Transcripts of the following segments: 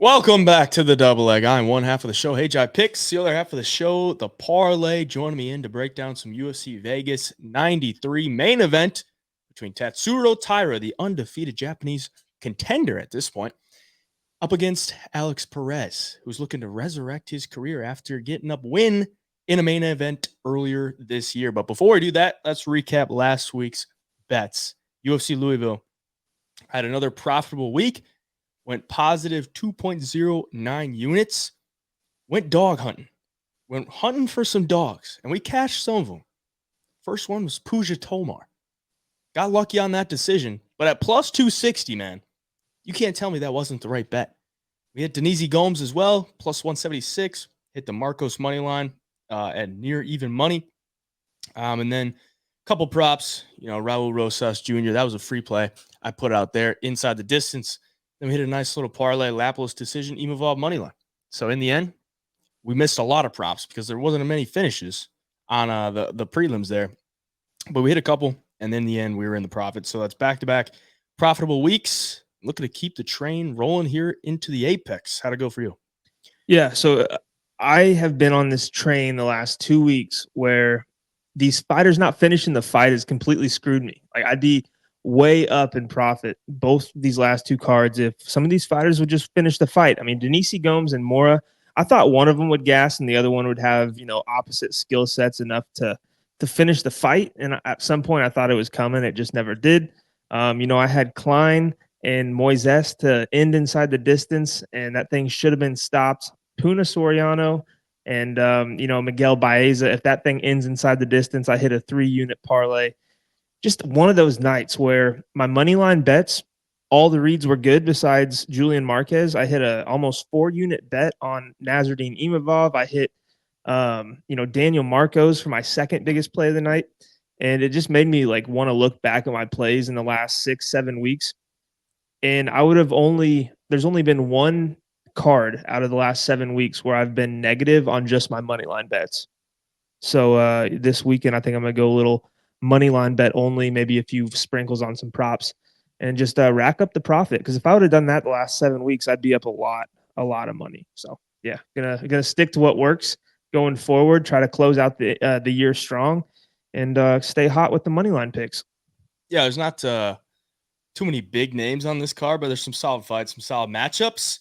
Welcome back to the double leg. I'm one half of the show, Heistand Picks. The other half of the show, the parlay. Joining me in to break down some UFC Vegas 93 main event between Tatsuro Taira, the undefeated Japanese contender at this point, up against Alex Perez, who's looking to resurrect his career after getting up win in a main event earlier this year. But before we do that, let's recap last week's bets. UFC Louisville had another profitable week. Went positive 2.09 units, went dog hunting, went hunting for some dogs, and we cashed some of them. First one was Fugitt Tomar. Got lucky on that decision, but at plus 260, man, you can't tell me that wasn't the right bet. We hit Denise Gomes as well, plus 176, hit the Marcos money line at near even money. And then a couple props, Raul Rosas Jr., that was a free play I put out there inside the distance. Then we hit a nice little parlay, Laplos decision, Imavov money line. So in the end, we missed a lot of props because there wasn't many finishes on the prelims there. But we hit a couple, and then in the end, we were in the profit. So that's back-to-back profitable weeks. Looking to keep the train rolling here into the apex. How'd it go for you? Yeah, so I have been on this train the last 2 weeks where these fighters not finishing the fight has completely screwed me. Like, I'd be way up in profit both these last two cards if some of these fighters would just finish the fight. I mean, Denise Gomes and Mora, I thought one of them would gas and the other one would have, opposite skill sets enough to finish the fight. And at some point I thought it was coming. It just never did. I had Klein and Moises to end inside the distance, and that thing should have been stopped. Puna Soriano and, Miguel Baeza, if that thing ends inside the distance, I hit a 3-unit parlay. Just one of those nights where my money line bets, all the reads were good besides Julian Marquez. I hit a almost 4-unit bet on Nasruddin Imavov. I hit, Daniel Marcos for my second biggest play of the night. And it just made me want to look back at my plays in the last 6-7 weeks. And there's only been one card out of the last 7 weeks where I've been negative on just my money line bets. So this weekend, I think I'm going to go a little money line bet only, maybe a few sprinkles on some props, and just rack up the profit. Because if I would have done that the last 7 weeks, I'd be up a lot of money. So yeah, gonna stick to what works going forward. Try to close out the year strong, and stay hot with the money line picks. Yeah, there's not too many big names on this card, but there's some solid fights, some solid matchups,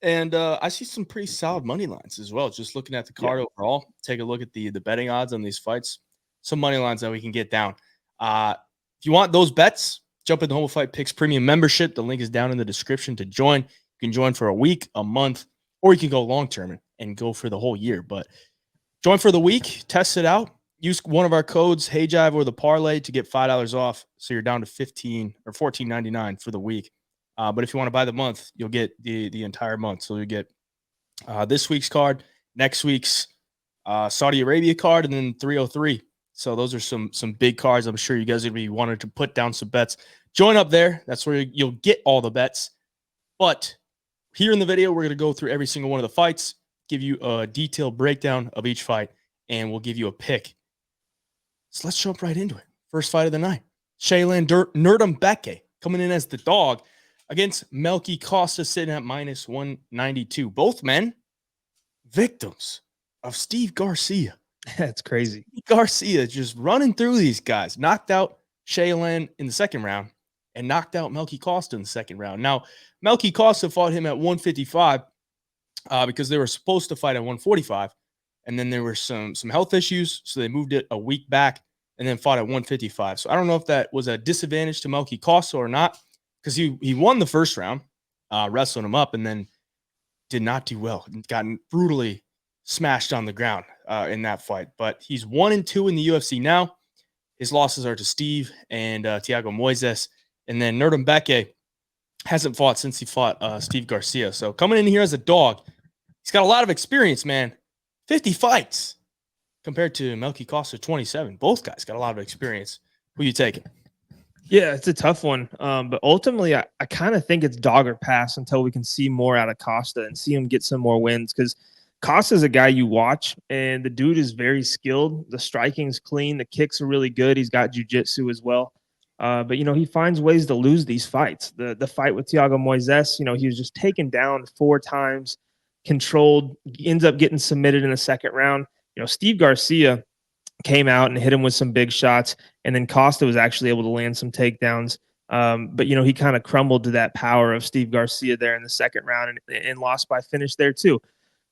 and I see some pretty solid money lines as well. Just looking at the card overall, take a look at the betting odds on these fights. Some money lines that we can get down. If you want those bets, jump into Homo Fight Picks Premium membership. The link is down in the description to join. You can join for a week, a month, or you can go long-term and go for the whole year. But join for the week, test it out. Use one of our codes, HeyJive or the parlay, to get $5 off. So you're down to $15 or $14.99 for the week. But if you want to buy the month, you'll get the entire month. So you get this week's card, next week's Saudi Arabia card, and then 303. So those are some big cards. I'm sure you guys are going to be wanting to put down some bets. Join up there. That's where you'll get all the bets. But here in the video, we're going to go through every single one of the fights, give you a detailed breakdown of each fight, and we'll give you a pick. So let's jump right into it. First fight of the night. Nuerdanbieke coming in as the dog against Melky Costa, sitting at minus 192. Both men victims of Steve Garcia. That's crazy. Garcia just running through these guys. Knocked out Shaylan in the second round and knocked out Melky Costa in the second round. Now, Melky Costa fought him at 155 because they were supposed to fight at 145. And then there were some health issues, so they moved it a week back and then fought at 155. So I don't know if that was a disadvantage to Melky Costa or not, because he won the first round, wrestling him up, and then did not do well. Gotten brutally smashed on the ground in that fight. But he's 1-2 in the UFC now. His losses are to Steve and Thiago Moises. And then Nuerdanbieke hasn't fought since he fought Steve Garcia. So coming in here as a dog, he's got a lot of experience, man. 50 fights compared to Melky Costa, 27. Both guys got a lot of experience. Who you taking? Yeah, it's a tough one. But ultimately, I kind of think it's dog or pass until we can see more out of Costa and see him get some more wins, because Costa's a guy you watch, and the dude is very skilled. The striking's clean. The kicks are really good. He's got jiu-jitsu as well. But, he finds ways to lose these fights. The fight with Thiago Moises, he was just taken down 4 times, controlled, ends up getting submitted in the second round. Steve Garcia came out and hit him with some big shots, and then Costa was actually able to land some takedowns. But he kind of crumbled to that power of Steve Garcia there in the second round, and lost by finish there too.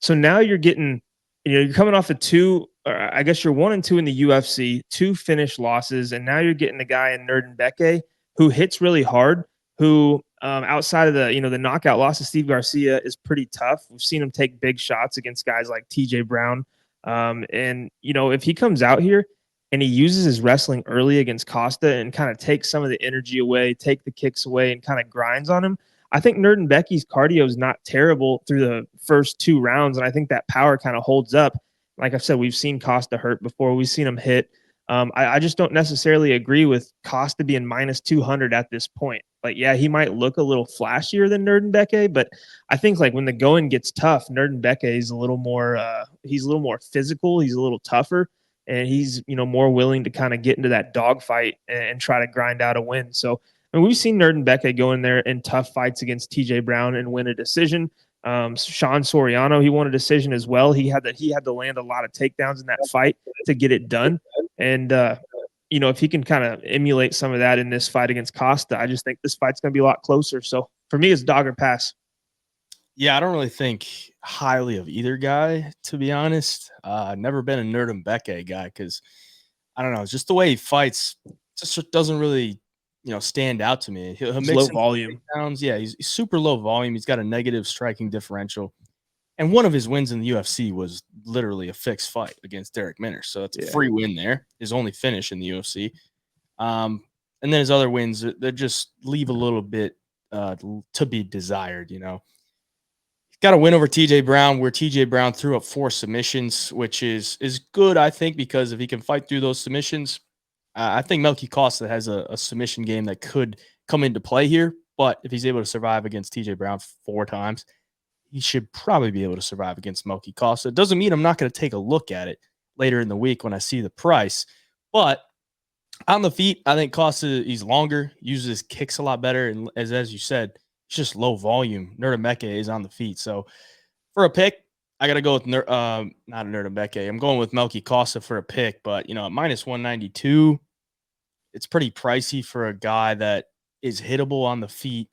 So now you're getting, you're coming off of 2, or I guess you're 1-2 in the UFC, 2 finish losses, and now you're getting a guy in Nuerdanbieke who hits really hard, who outside of the knockout loss of Steve Garcia is pretty tough. We've seen him take big shots against guys like TJ Brown. And if he comes out here and he uses his wrestling early against Costa and kind of takes some of the energy away, take the kicks away, and kind of grinds on him, I think Nuerdanbieke's cardio is not terrible through the first 2 rounds, and I think that power kind of holds up. Like I said, we've seen Costa hurt before. We've seen him hit. I just don't necessarily agree with Costa being minus 200 at this point. Like, yeah, he might look a little flashier than Nuerdanbieke, but I think like when the going gets tough, Nuerdanbieke is a little more physical. He's a little tougher, and he's more willing to kind of get into that dogfight and try to grind out a win. So, and we've seen Nuerdanbieke go in there in tough fights against TJ Brown and win a decision. Sean Soriano, he won a decision as well. He had to land a lot of takedowns in that fight to get it done. And if he can kind of emulate some of that in this fight against Costa, I just think this fight's going to be a lot closer. So for me, it's dog or pass. Yeah, I don't really think highly of either guy, to be honest. I've never been a Nuerdanbieke guy because I don't know, just the way he fights just doesn't really stand out to me. He'll make Low some volume. takedowns. Yeah, he's super low volume. He's got a negative striking differential. And one of his wins in the UFC was literally a fixed fight against Derek Minner. So it's a free win there. His only finish in the UFC. And then his other wins, that just leave a little bit to be desired, He's got a win over TJ Brown, where TJ Brown threw up 4 submissions, which is good, I think, because if he can fight through those submissions, I think Melky Costa has a submission game that could come into play here. But if he's able to survive against TJ Brown 4 times, he should probably be able to survive against Melky Costa. It doesn't mean I'm not going to take a look at it later in the week when I see the price. But on the feet, I think Costa, he's longer, uses his kicks a lot better. And as you said, it's just low volume. Nuerdanbieke is on the feet. So for a pick, I got to go with not Nuerdanbieke. I'm going with Melky Costa for a pick. But, at minus 192, it's pretty pricey for a guy that is hittable on the feet.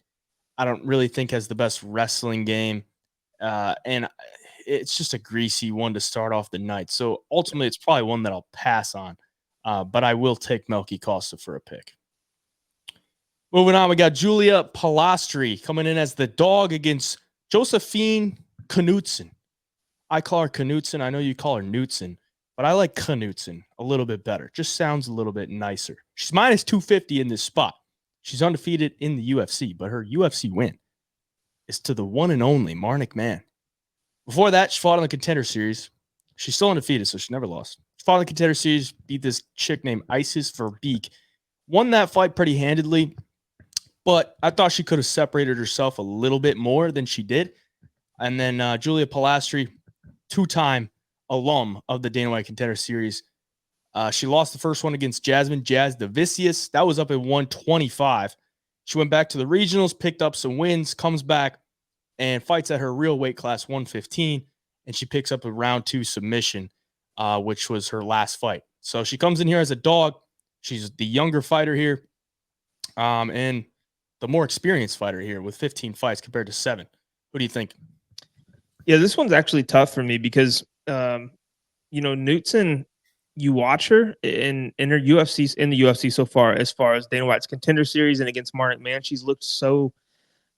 I don't really think has the best wrestling game. And it's just a greasy one to start off the night. So ultimately, it's probably one that I'll pass on. But I will take Melky Costa for a pick. Moving on, we got Julia Polastri coming in as the dog against Josephine Knutsson. I call her Knutsson. I know you call her Knutsson, but I like Knutsson a little bit better. Just sounds a little bit nicer. She's minus 250 in this spot. She's undefeated in the UFC, but her UFC win is to the one and only Marnik Man. Before that, she fought in the Contender Series. She's still undefeated, so she never lost. She fought in the Contender Series, beat this chick named Isis Verbeek. Won that fight pretty handedly, but I thought she could have separated herself a little bit more than she did. And then Julia Polastri, 2-time alum of the Dana White Contender Series. She lost the first one against Jasmine Jazz Davicius. That was up at 125. She went back to the regionals, picked up some wins, comes back and fights at her real weight class, 115, and she picks up a round 2 submission, which was her last fight. So she comes in here as a dog. She's the younger fighter here, and the more experienced fighter here with 15 fights compared to 7. What do you think? Yeah, this one's actually tough for me because, Knutsson, you watch her in the UFC so far, as far as Dana White's Contender Series and against Marnik Man, she's looked so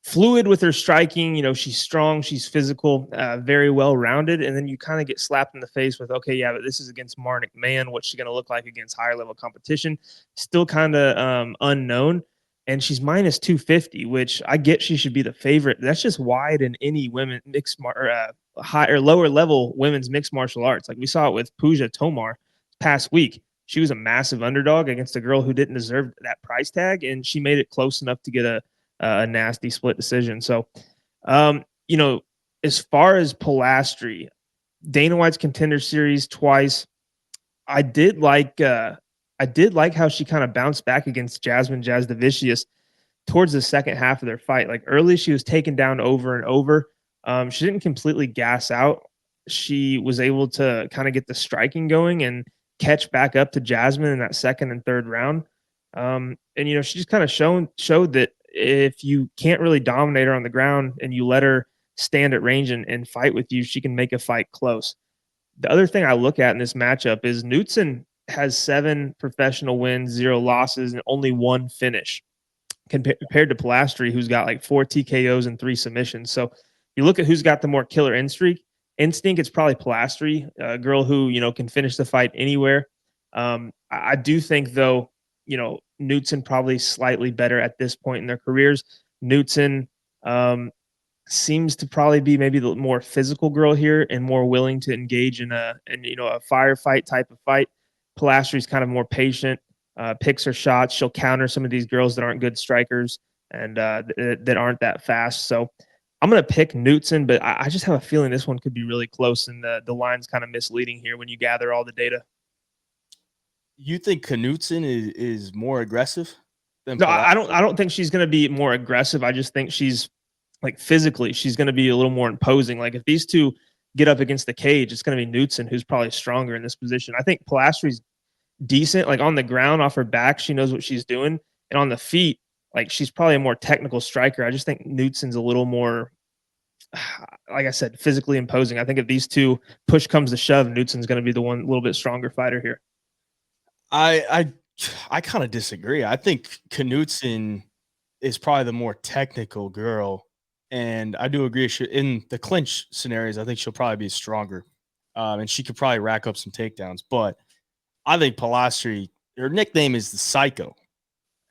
fluid with her striking. She's strong, she's physical, very well rounded, and then you kind of get slapped in the face with, okay, yeah, but this is against Marnik Man. What's she going to look like against higher level competition? Still kind of unknown. And she's minus 250, which I get she should be the favorite. That's just wide in any women high or lower level women's mixed martial arts. Like we saw it with Pooja Tomar past week. She was a massive underdog against a girl who didn't deserve that price tag, and she made it close enough to get a nasty split decision. So, as far as Polastri, Dana White's Contender Series twice, I did like I did like how she kind of bounced back against Jasdavicius towards the second half of their fight. Like early, she was taken down over and over. She didn't completely gas out. She was able to kind of get the striking going and catch back up to Jasmine in that second and third round. And she just kind of showed that if you can't really dominate her on the ground and you let her stand at range and fight with you, she can make a fight close. The other thing I look at in this matchup is Knutsson has 7 professional wins, 0 losses, and only 1 finish compared to Polastri, who's got like 4 TKOs and 3 submissions. So you look at who's got the more killer instinct. It's probably Polastri, a girl who can finish the fight anywhere. I do think though, Knutsson probably slightly better at this point in their careers. Knutsson seems to probably be maybe the more physical girl here and more willing to engage in a firefight type of fight. Polastri's kind of more patient, picks her shots. She'll counter some of these girls that aren't good strikers and that aren't that fast. So I'm going to pick Knutsson, but I just have a feeling this one could be really close, and the line's kind of misleading here when you gather all the data. You think Knutsson is more aggressive than No, Polastri? I don't think she's going to be more aggressive. I just think she's like physically, she's going to be a little more imposing. Like if these two get up against the cage, it's going to be Knutsson who's probably stronger in this position. I think Polastri's decent, like on the ground, off her back, she knows what she's doing, and on the feet, like she's probably a more technical striker. I just think Knutsson's a little more, like I said, physically imposing. I think if these two push comes to shove, Knutsson's going to be the one a little bit stronger fighter here. I kind of disagree. I think Knutsson is probably the more technical girl, and I do agree. In the clinch scenarios, I think she'll probably be stronger, and she could probably rack up some takedowns. But I think Polastri, her nickname is the Psycho,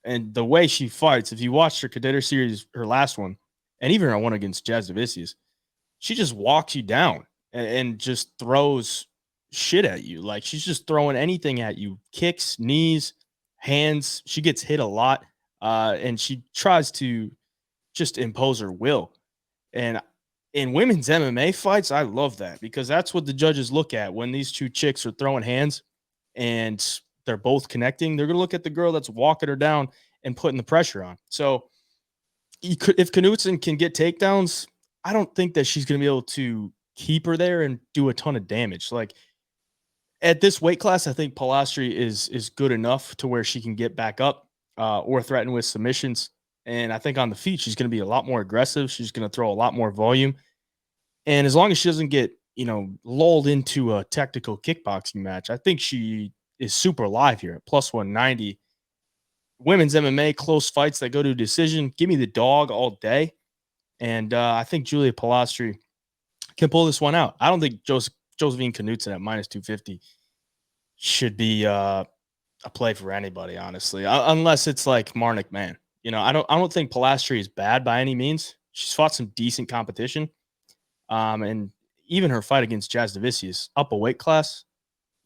and the way she fights. If you watched her contender series, her last one, and even her one against Jasdavicius, she just walks you down and just throws shit at you. Like she's just throwing anything at you, kicks, knees, hands. She gets hit a lot, and she tries to just impose her will. And in women's MMA fights, I love that because that's what the judges look at when these two chicks are throwing hands and they're both connecting. They're going to look at the girl that's walking her down and putting the pressure on. So if Knutsson can get takedowns, I don't think that she's going to be able to keep her there and do a ton of damage. Like at this weight class, I think Polastri is good enough to where she can get back up or threaten with submissions. And I think on the feet, she's going to be a lot more aggressive. She's going to throw a lot more volume. And as long as she doesn't get, lulled into a technical kickboxing match, I think she is super live here at plus 190. Women's MMA, close fights that go to a decision. Give me the dog all day. And I think Julia Polastri can pull this one out. I don't think Josephine Knutsson at minus 250 should be a play for anybody, honestly, unless it's like Marnik Man. I don't think Polastri is bad by any means. She's fought some decent competition. And even her fight against Jasdavicius, up a weight class,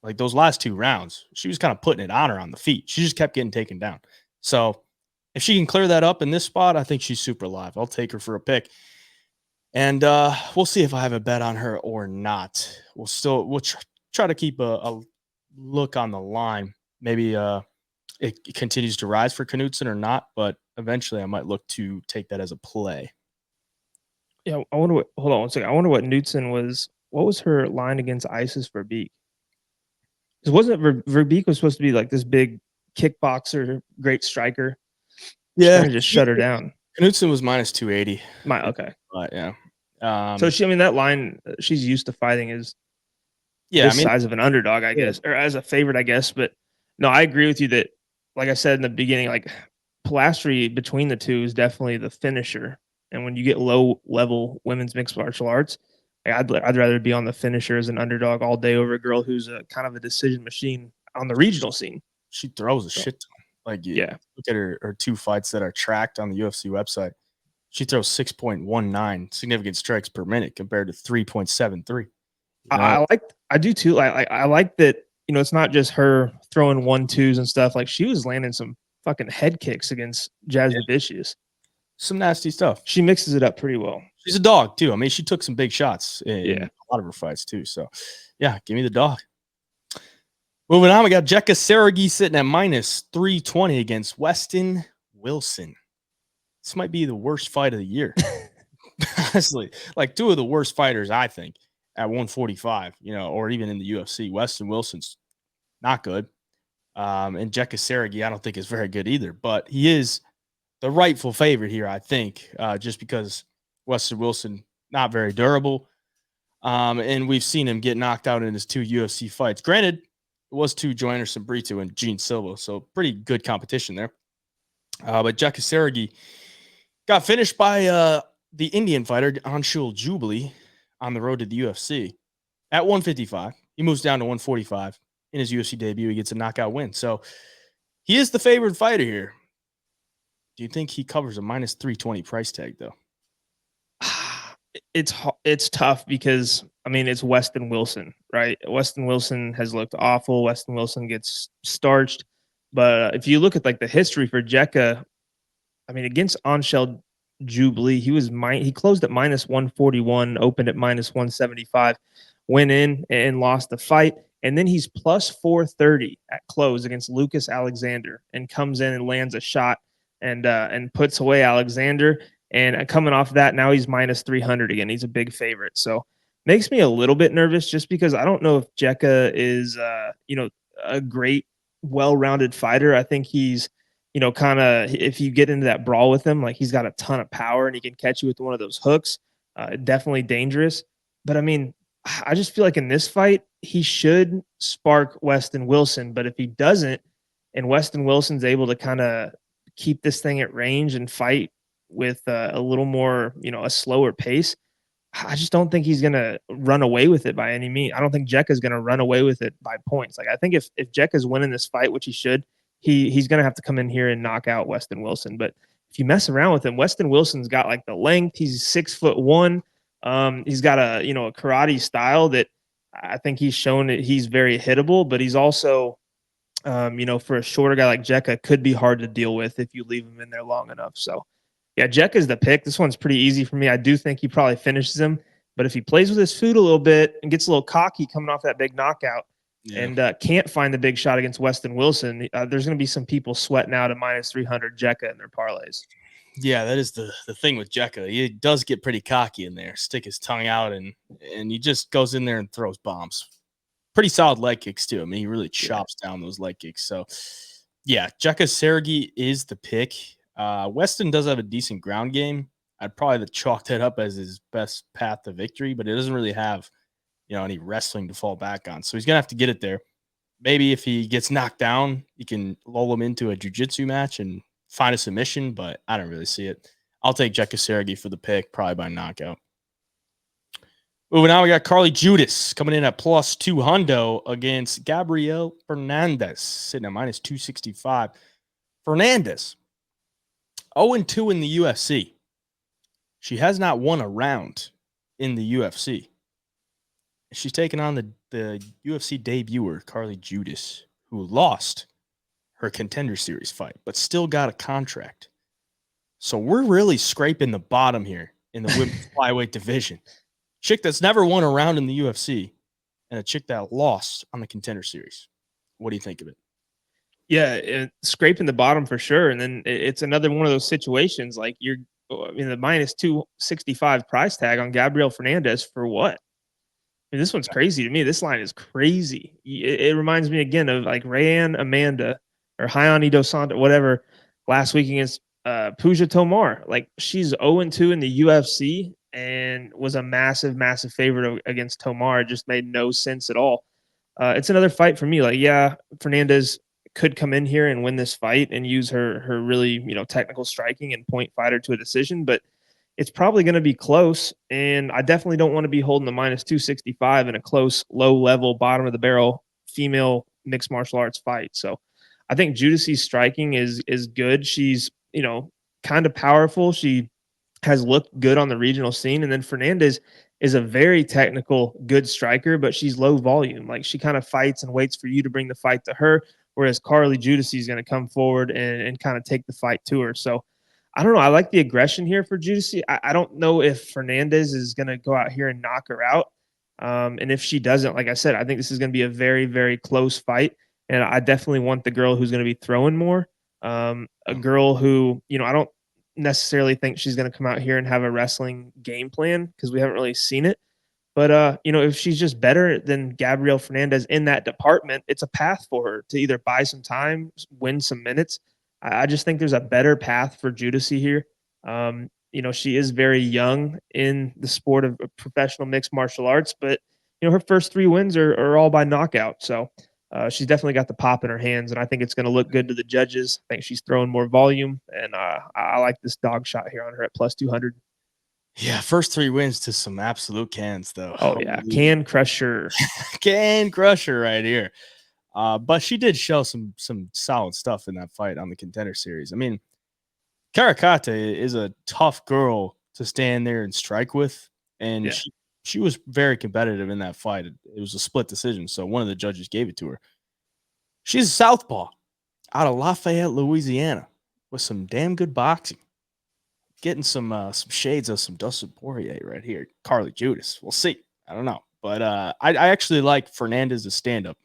like those last 2 rounds, she was kind of putting it on her on the feet. She just kept getting taken down. So if she can clear that up in this spot, I think she's super live. I'll take her for a pick. And we'll see if I have a bet on her or not. We'll try to keep a look on the line. Maybe it continues to rise for Knutsson or not, but eventually I might look to take that as a play. Yeah, hold on one second. I wonder what Knutsson was. What was her line against Isis Verbeek? Because wasn't Verbeek was supposed to be like this big kickboxer, great striker? Yeah, kind of just shut her down. Knutsson was minus 280. Okay, but yeah. So that line she's used to fighting is size of an underdog, I guess, or as a favorite, I guess. But no, I agree with you that, like I said in the beginning, like Polastri between the two is definitely the finisher. And when you get low level women's mixed martial arts, I'd rather be on the finisher as an underdog all day over a girl who's a kind of a decision machine on the regional scene. She throws a shit ton. Like, look at her 2 fights that are tracked on the UFC website. She throws 6.19 significant strikes per minute compared to 3.73. I do too. I like that, it's not just her throwing 1-2s and stuff. Like she was landing some fucking head kicks against Jasdavicius. Some nasty stuff. She mixes it up pretty well. She's a dog too. I mean, she took some big shots in a lot of her fights too. So yeah, give me the dog. Moving on, we got Jekka Saragih sitting at minus 320 against Weston Wilson. This might be the worst fight of the year. Honestly, like two of the worst fighters, I think, at 145, or even in the UFC. Weston Wilson's not good. And Jekka Saragih, I don't think is very good either, but he is the rightful favorite here, I think, just because Weston Wilson, not very durable. And we've seen him get knocked out in his two UFC fights. Granted, it was to Joanderson Brito and Gene Silva, so pretty good competition there. But Jekka Saragih got finished by the Indian fighter, Anshul Jubilee, on the road to the UFC at 155. He moves down to 145 in his UFC debut. He gets a knockout win. So he is the favored fighter here. Do you think he covers a minus 320 price tag, though? It's tough because, I mean, it's Weston Wilson, right? Weston Wilson has looked awful. Weston Wilson gets starched. But if you look at like the history for Jekka, I mean, against Anshul Jubilee, he closed at minus 141, opened at minus 175, went in and lost the fight. And then he's plus 430 at close against Lucas Alexander and comes in and lands a shot and puts away Alexander. And coming off of that, now he's minus 300 again. He's a big favorite. So makes me a little bit nervous just because I don't know if Jekka is, a great, well-rounded fighter. I think he's, kind of, if you get into that brawl with him, like he's got a ton of power and he can catch you with one of those hooks. Definitely dangerous. But I mean, I just feel like in this fight, he should spark Weston Wilson. But if he doesn't, and Weston Wilson's able to kind of keep this thing at range and fight with a little more, a slower pace, I just don't think he's going to run away with it by any means. I don't think Jekka's going to run away with it by points. Like I think if Jekka's winning this fight, which he should, he's going to have to come in here and knock out Weston Wilson. But if you mess around with him, Weston Wilson's got like the length. He's 6'1". He's got a karate style that I think he's shown that he's very hittable, but he's also, for a shorter guy like Jekka, could be hard to deal with if you leave him in there long enough. So yeah, Jekka's the pick. This one's pretty easy for me. I do think he probably finishes him, but if he plays with his food a little bit and gets a little cocky coming off that big knockout and can't find the big shot against Weston Wilson, there's going to be some people sweating out a minus 300 Jekka in their parlays. Yeah, that is the thing with Jekka. He does get pretty cocky in there, stick his tongue out, and he just goes in there and throws bombs. Pretty solid leg kicks, too. I mean, he really chops down those leg kicks. So, yeah, Jekka Saragih is the pick. Weston does have a decent ground game. I'd probably chalk that up as his best path to victory, but it doesn't really have, any wrestling to fall back on. So he's going to have to get it there. Maybe if he gets knocked down, you can lull him into a jiu-jitsu match and find a submission, but I don't really see it. I'll take Jekka Saragih for the pick, probably by knockout. Moving on, we got Carly Judice coming in at plus 200 against Gabriel Fernandes, sitting at minus 265. Fernandes, 0-2 in the UFC. She has not won a round in the UFC. She's taking on the UFC debuter, Carly Judice, who lost her Contender Series fight, but still got a contract. So we're really scraping the bottom here in the women's flyweight division. Chick that's never won a round in the UFC and a chick that lost on the Contender Series. What do you think of it? Yeah, scraping the bottom for sure. And then it's another one of those situations like you're in the minus 265 price tag on Gabriel Fernandes for what? I mean, this one's crazy to me. This line is crazy. It reminds me again of like Rayanne Amanda or Hayani Dos Santos, whatever, last week against Puja Tomar. Like she's 0-2 in the UFC and was a massive, massive favorite against Tomar. It just made no sense at all. It's another fight for me. Like, yeah, Fernandes could come in here and win this fight and use her really, technical striking and point fighter to a decision, but it's probably going to be close. And I definitely don't want to be holding the minus 265 in a close, low level, bottom of the barrel female mixed martial arts fight. So I think Judice's striking is good. She's, kind of powerful. She has looked good on the regional scene. And then Fernandes is a very technical, good striker, but she's low volume. Like she kind of fights and waits for you to bring the fight to her. Whereas Carly Judice is going to come forward and kind of take the fight to her. So I don't know. I like the aggression here for Judice. I don't know if Fernandes is going to go out here and knock her out. And if she doesn't, like I said, I think this is going to be a very, very close fight. and I definitely want the girl who's going to be throwing more. A girl who, I don't necessarily think she's going to come out here and have a wrestling game plan because we haven't really seen it. But if she's just better than Gabrielle Fernandes in that department, it's a path for her to either buy some time, win some minutes. I just think there's a better path for Judice here. She is very young in the sport of professional mixed martial arts, but her first 3 wins are all by knockout. So she's definitely got the pop in her hands, and I think it's going to look good to the judges. I think she's throwing more volume, and I like this dog shot here on her at plus 200. Yeah, first 3 wins to some absolute cans, though. Oh, yeah. Can crusher. Can crusher right here. But she did show some solid stuff in that fight on the Contender Series. I mean, Karakate is a tough girl to stand there and strike with, and she was very competitive in that fight. It was a split decision, so one of the judges gave it to her. She's a southpaw out of Lafayette, Louisiana, with some damn good boxing. Getting some shades of some Dustin Poirier right here. Carly Judice. We'll see. I don't know. But I actually like Fernandes' stand-up.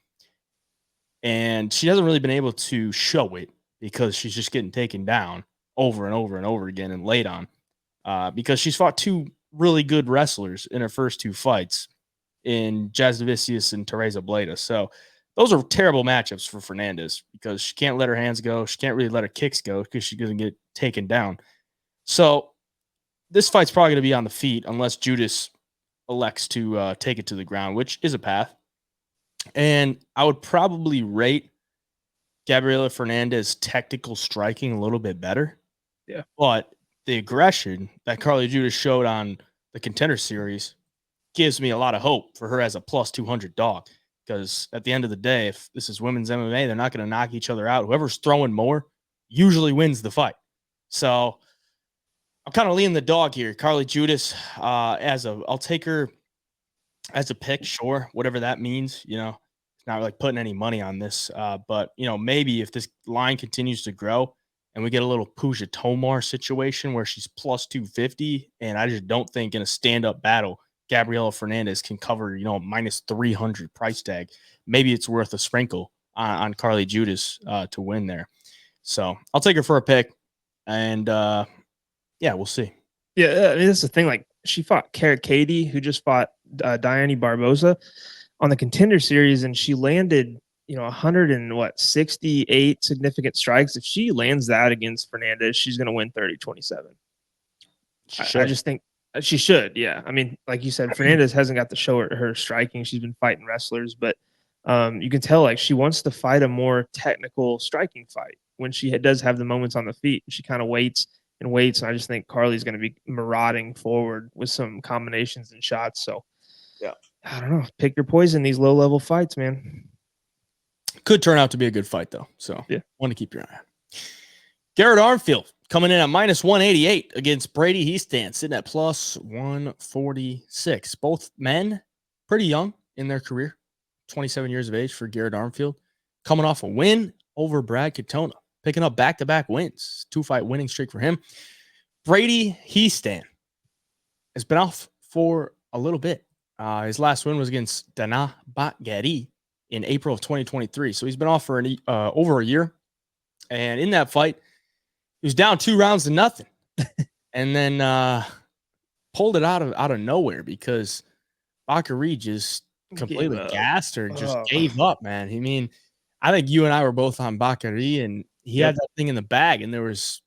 And she hasn't really been able to show it because she's just getting taken down over and over and over again and laid on. Because she's fought 2 really good wrestlers in her first 2 fights in Jasdavicius and Teresa Bleda. So those are terrible matchups for Fernandes because she can't let her hands go. She can't really let her kicks go because she doesn't get taken down. So this fight's probably going to be on the feet unless Judice elects to take it to the ground, which is a path. And I would probably rate Gabriela Fernandes' technical striking a little bit better. Yeah. But the aggression that Carly Judice showed on the Contender Series gives me a lot of hope for her as a plus 200 dog. Because at the end of the day, if this is women's MMA, they're not going to knock each other out. Whoever's throwing more usually wins the fight. So I'm kind of leaning the dog here. Carly Judice, I'll take her as a pick, sure, whatever that means. It's not like putting any money on this. But maybe if this line continues to grow and we get a little Pooja Tomar situation where she's plus 250, and I just don't think in a stand-up battle, Gabriela Fernandes can cover, minus 300 price tag. Maybe it's worth a sprinkle on Carly Judice to win there. So I'll take her for a pick. And, yeah, we'll see. Yeah, I mean, that's the thing. Like, she fought Cara Katie, who just fought Diane Barboza on the Contender Series, and she landed, 168 significant strikes. If she lands that against Fernandes, she's going to win 30-27. I just think she should. Yeah, I mean, like you said, Fernandes hasn't got to show her striking. She's been fighting wrestlers, but you can tell like she wants to fight a more technical striking fight when she does have the moments on the feet. She kind of waits. And I just think Carly's going to be marauding forward with some combinations and shots. So, yeah, I don't know. Pick your poison, these low-level fights, man. Could turn out to be a good fight, though. So, yeah, want to keep your eye on. Garrett Armfield coming in at minus 188 against Brady Heistand, sitting at plus 146. Both men pretty young in their career, 27 years of age for Garrett Armfield, coming off a win over Brad Katona. Picking up back-to-back wins. 2-fight winning streak for him. Brady Heistand has been off for a little bit. His last win was against Dana Batgeri in April of 2023. So he's been off for over a year. And in that fight, he was down 2 rounds to nothing. And then pulled it out of nowhere because Batgeri just completely gassed or just gave up, man. I mean, I think you and I were both on Batgeri, and he had that thing in the bag, and there was,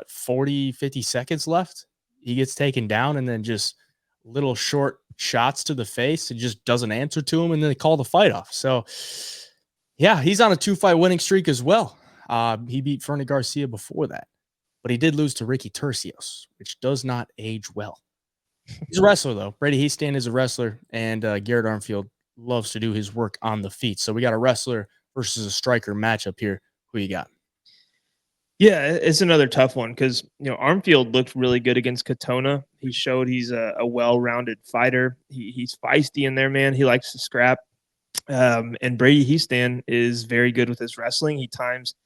40, 50 seconds left? He gets taken down, and then just little short shots to the face and just doesn't answer to him, and then they call the fight off. So, yeah, he's on a 2-fight winning streak as well. He beat Fernie Garcia before that, but he did lose to Ricky Tercios, which does not age well. He's a wrestler, though. Brady Heistand is a wrestler, and Garrett Armfield loves to do his work on the feet. So we got a wrestler versus a striker matchup here. Who you got? Yeah, it's another tough one because Armfield looked really good against Katona. He showed he's a well-rounded fighter. He's feisty in there, man. He likes to scrap. And Brady Heistand is very good with his wrestling. He times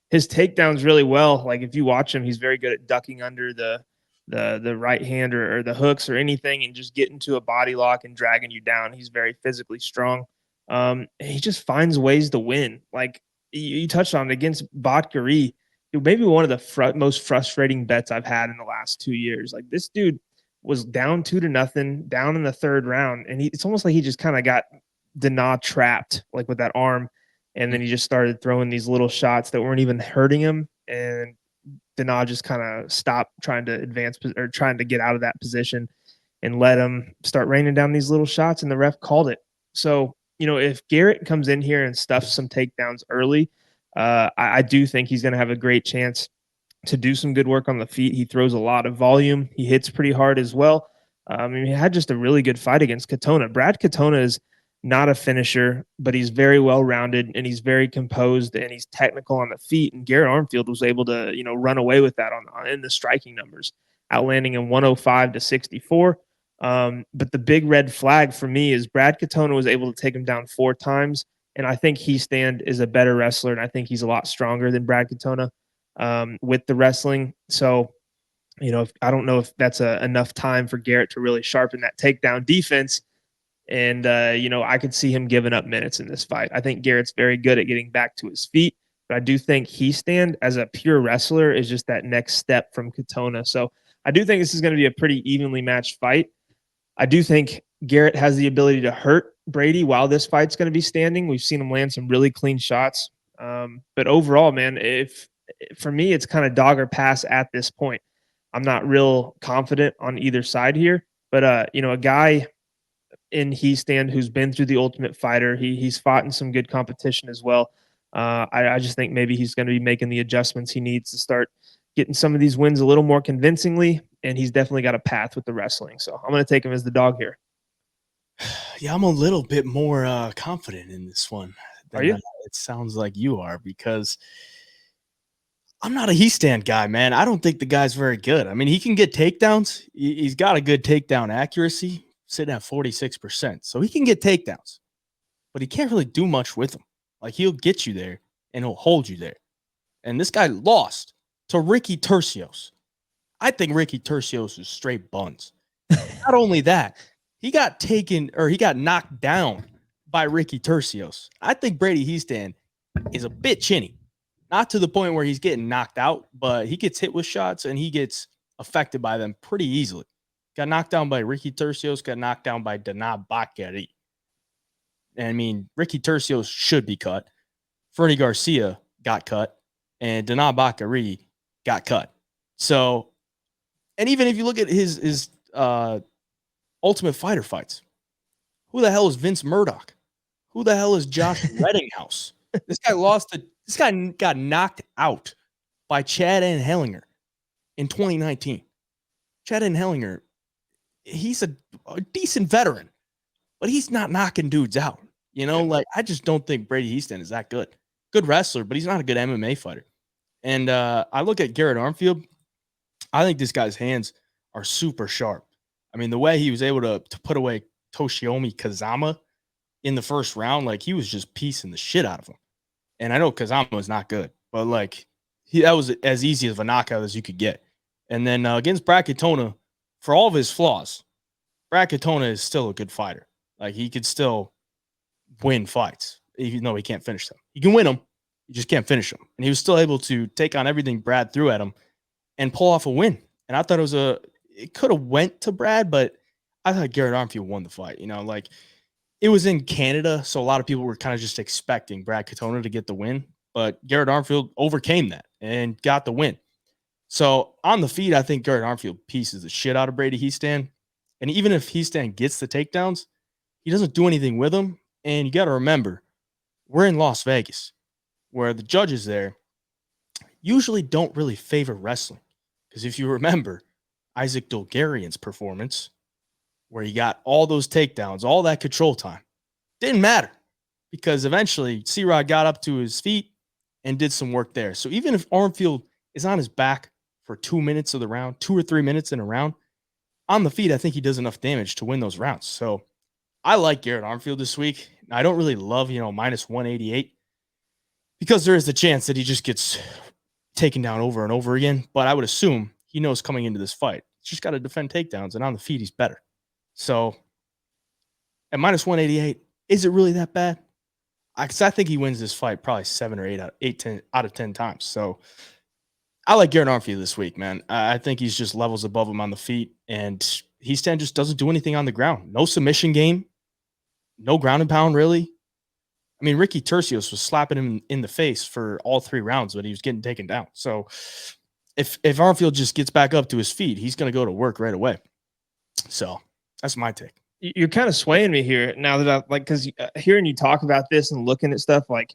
his takedowns really well. Like if you watch him, he's very good at ducking under the right hand or the hooks or anything and just getting to a body lock and dragging you down. He's very physically strong. He just finds ways to win. Like you touched on it, against Botkari, maybe one of the most frustrating bets I've had in the last 2 years. Like this dude was down 2-0, down in the third round, and it's almost like he just kind of got Dana trapped, like with that arm, and then he just started throwing these little shots that weren't even hurting him, and Dana just kind of stopped trying to advance or trying to get out of that position and let him start raining down these little shots, and the ref called it. So, if Garrett comes in here and stuffs some takedowns early, I do think he's going to have a great chance to do some good work on the feet. He throws a lot of volume. He hits pretty hard as well. He had just a really good fight against Katona. Brad Katona is not a finisher, but he's very well rounded and he's very composed and he's technical on the feet. And Garrett Armfield was able to, run away with that in the striking numbers, outlanding him 105-64. But the big red flag for me is Brad Katona was able to take him down 4 times. And I think Heistand is a better wrestler. And I think he's a lot stronger than Brad Katona with the wrestling. So, I don't know if that's enough time for Garrett to really sharpen that takedown defense. And, I could see him giving up minutes in this fight. I think Garrett's very good at getting back to his feet. But I do think Heistand, as a pure wrestler, is just that next step from Katona. So I do think this is going to be a pretty evenly matched fight. I do think Garrett has the ability to hurt Brady while this fight's going to be standing. We've seen him land some really clean shots. But overall, man, for me, it's kind of dog or pass at this point. I'm not real confident on either side here. But, a guy in Heistand who's been through the Ultimate Fighter, he's fought in some good competition as well. I just think maybe he's going to be making the adjustments he needs to start getting some of these wins a little more convincingly, and he's definitely got a path with the wrestling. So I'm going to take him as the dog here. Yeah, I'm a little bit more confident in this one than Are you? It sounds like you are, because I'm not a Heistand guy, man. I don't think the guy's very good. I mean, he can get takedowns. He's got a good takedown accuracy, sitting at 46%. So he can get takedowns, but he can't really do much with them. Like, he'll get you there and he'll hold you there. And this guy lost to Ricky Tercios. I think Ricky Tercios is straight buns. Not only that, he got knocked down by Ricky Tercios. I think Brady Heistand is a bit chinny. Not to the point where he's getting knocked out, but he gets hit with shots and he gets affected by them pretty easily. Got knocked down by Ricky Tercios, got knocked down by Ulanbekov. And I mean, Ricky Tercios should be cut. Fernie Garcia got cut, and Ulanbekov got cut. So, and even if you look at his Ultimate Fighter fights, who the hell is Vince Murdoch? Who the hell is Josh Reddinghouse? This guy got knocked out by Chad N. Hellinger in 2019. Chad N. Hellinger, he's a decent veteran, but he's not knocking dudes out. Like, I just don't think Brady Heistand is that good. Good wrestler, but he's not a good MMA fighter. And I look at Garrett Armfield. I think this guy's hands are super sharp. I mean, the way he was able to put away Toshiomi Kazama in the first round, like, he was just piecing the shit out of him. And I know Kazama was not good, but like, that was as easy of a knockout as you could get. And then against Brad Katona, for all of his flaws, Brad Katona is still a good fighter. Like, he could still win fights, even though he can't finish them. He can win them, you just can't finish them. And he was still able to take on everything Brad threw at him and pull off a win. And I thought it could have went to Brad, but I thought Garrett Armfield won the fight. Like, it was in Canada, so a lot of people were kind of just expecting Brad Katona to get the win, but Garrett Armfield overcame that and got the win. So on the feet, I think Garrett Armfield pieces the shit out of Brady Heistand. And even if Heistand gets the takedowns, he doesn't do anything with them. And you got to remember, we're in Las Vegas, where the judges there usually don't really favor wrestling. Because if you remember Isaac Dulgarian's performance, where he got all those takedowns, all that control time, didn't matter, because eventually C-Rod got up to his feet and did some work there. So even if Armfield is on his back for 2 minutes of the round, 2 or 3 minutes in a round, on the feet, I think he does enough damage to win those rounds. So I like Garrett Armfield this week. I don't really love, minus 188, because there is the chance that he just gets taken down over and over again. But I would assume he knows coming into this fight, he's just got to defend takedowns, and on the feet, he's better. So at minus 188, Is it really that bad? Because I think he wins this fight probably 7 or 10 out of 10 times. So I like Garrett Armfield this week, man. I think he's just levels above him on the feet, and Heistand just doesn't do anything on the ground. No submission game, no ground and pound, really. I mean, Ricky Tercios was slapping him in the face for all 3 rounds, but he was getting taken down. So if Armfield just gets back up to his feet, he's going to go to work right away. So that's my take. You're kind of swaying me here now that I because hearing you talk about this and looking at stuff, like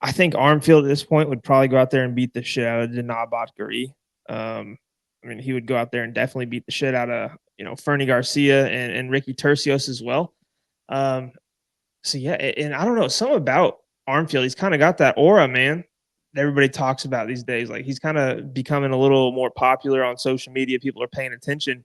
I think Armfield at this point would probably go out there and beat the shit out of Nuerdanbieke. I mean, he would go out there and definitely beat the shit out of, Fernie Garcia and Ricky Tercios as well. So yeah, and I don't know, something about Armfield. He's kind of got that aura, man, that everybody talks about these days. Like he's kind of becoming a little more popular on social media. People are paying attention.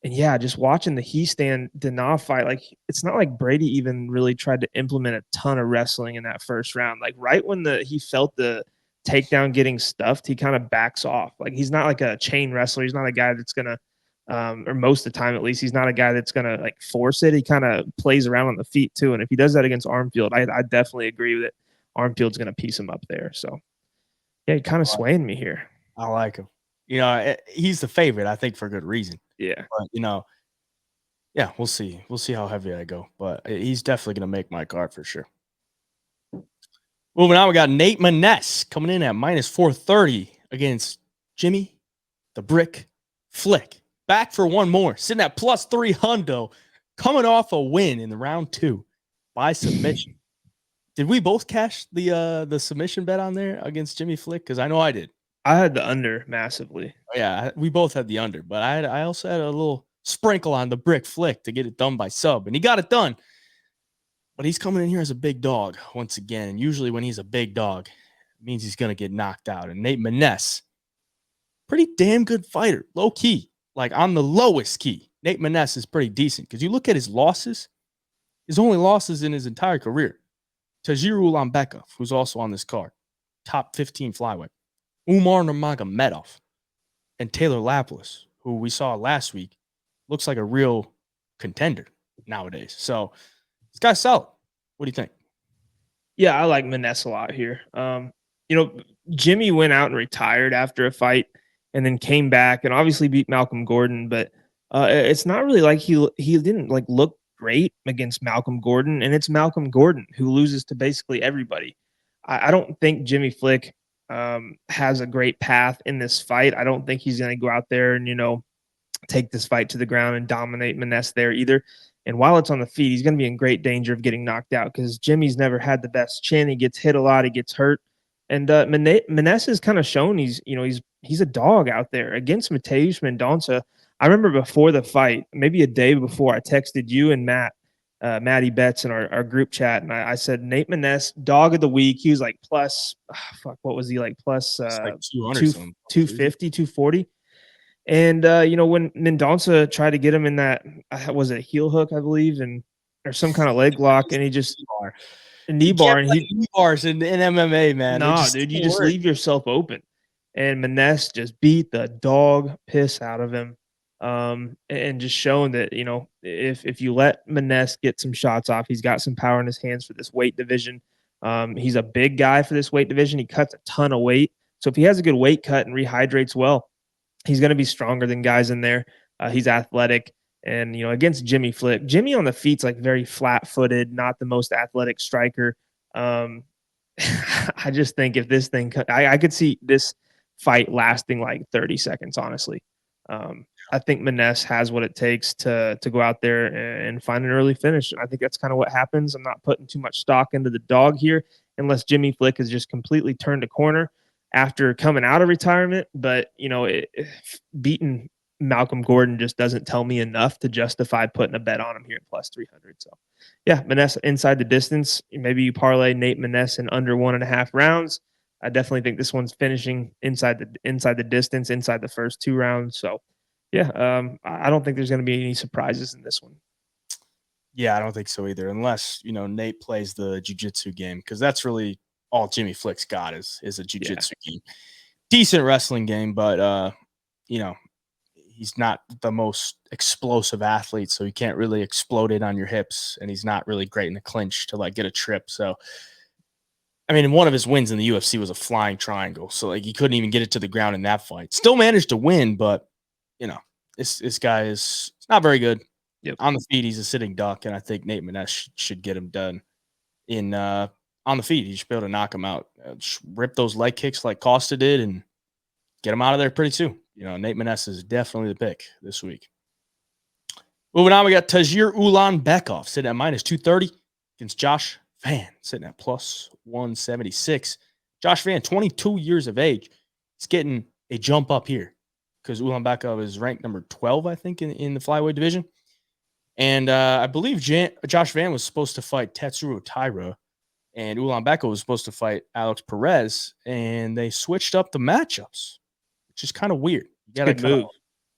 And yeah, just watching the Heistand Dana fight, like it's not like Brady even really tried to implement a ton of wrestling in that first round. Like right when he felt the takedown getting stuffed, he kind of backs off. Like he's not like a chain wrestler. He's not a guy that's gonna, or most of the time at least, he's not a guy that's gonna like force it. He kind of plays around on the feet too. And if he does that against Armfield, I definitely agree that Armfield's gonna piece him up there. So yeah, you're kind of swaying me here. I like him. He's the favorite, I think, for good reason. Yeah. But, yeah, we'll see. We'll see how heavy I go. But he's definitely going to make my card for sure. Moving on, we got Nate Maness coming in at minus 430 against Jimmy the Brick Flick. Back for one more, sitting at plus 300, coming off a win in the round 2 by submission. Did we both cash the submission bet on there against Jimmy Flick? Because I know I did. I had the under massively. Yeah, we both had the under, but I also had a little sprinkle on the Brick Flick to get it done by sub, and he got it done. But he's coming in here as a big dog once again, and usually when he's a big dog, it means he's going to get knocked out. And Nate Maness, pretty damn good fighter, low key, like on the lowest key. Nate Maness is pretty decent because you look at his losses, his only losses in his entire career. Taira Ulanbekov, who's also on this card, top 15 flyweight. Umar Nurmagomedov and Taylor Lapilus, who we saw last week, looks like a real contender nowadays. So this guy's solid. What do you think? Yeah, I like Maness a lot here. Jimmy went out and retired after a fight and then came back and obviously beat Malcolm Gordon, but it's not really like he didn't like look great against Malcolm Gordon, and it's Malcolm Gordon who loses to basically everybody. I don't think Jimmy Flick has a great path in this fight. I don't think he's going to go out there and, take this fight to the ground and dominate Maness there either. And while it's on the feet, he's going to be in great danger of getting knocked out because Jimmy's never had the best chin. He gets hit a lot. He gets hurt. And Maness has kind of shown he's a dog out there against Mateusz Mendonça. I remember before the fight, maybe a day before, I texted you and Matty Betts in our group chat, and I said Nate Maness, dog of the week. He was like plus, what was he like? Plus like 250, 240. And when Mendonça tried to get him in that, was it a heel hook, I believe, or some kind of leg lock, and he just knee bar, and knee bars in MMA, man. No, dude, you just leave yourself open. And Maness just beat the dog piss out of him. And just showing that, if you let Maness get some shots off, he's got some power in his hands for this weight division. He's a big guy for this weight division. He cuts a ton of weight. So if he has a good weight cut and rehydrates well, he's going to be stronger than guys in there. He's athletic. And, against Jimmy Flick, Jimmy on the feet's like very flat-footed, not the most athletic striker. I just think if this thing, I could see this fight lasting like 30 seconds, honestly. I think Maness has what it takes to go out there and find an early finish. I think that's kind of what happens. I'm not putting too much stock into the dog here unless Jimmy Flick has just completely turned a corner after coming out of retirement. But, beating Malcolm Gordon just doesn't tell me enough to justify putting a bet on him here at plus 300. So, yeah, Maness inside the distance. Maybe you parlay Nate Maness in under 1.5 rounds. I definitely think this one's finishing inside the distance, inside the first 2 rounds. So, yeah, I don't think there's going to be any surprises in this one. Yeah, I don't think so either, unless Nate plays the jiu-jitsu game, because that's really all Jimmy Flick's got is a jiu-jitsu game. Decent wrestling game, but he's not the most explosive athlete, so he can't really explode it on your hips, and he's not really great in the clinch to like get a trip. So, I mean, one of his wins in the UFC was a flying triangle, so like he couldn't even get it to the ground in that fight. Still managed to win, but you know, this guy is not very good. Yep. On the feet, he's a sitting duck, and I think Nate Maness should get him done in on the feet. He should be able to knock him out. Just rip those leg kicks like Costa did, and get him out of there pretty soon. You know, Nate Maness is definitely the pick this week. Moving on, we got Tagir Ulanbekov sitting at minus 230 against Josh Van sitting at plus 176. Josh Van, 22 years of age. He's getting a jump up here because Ulanbekov is ranked number 12, I think, in the flyweight division. And I believe Josh Van was supposed to fight Tatsuro Taira, and Ulanbekov was supposed to fight Alex Perez, and they switched up the matchups, which is kind of weird. You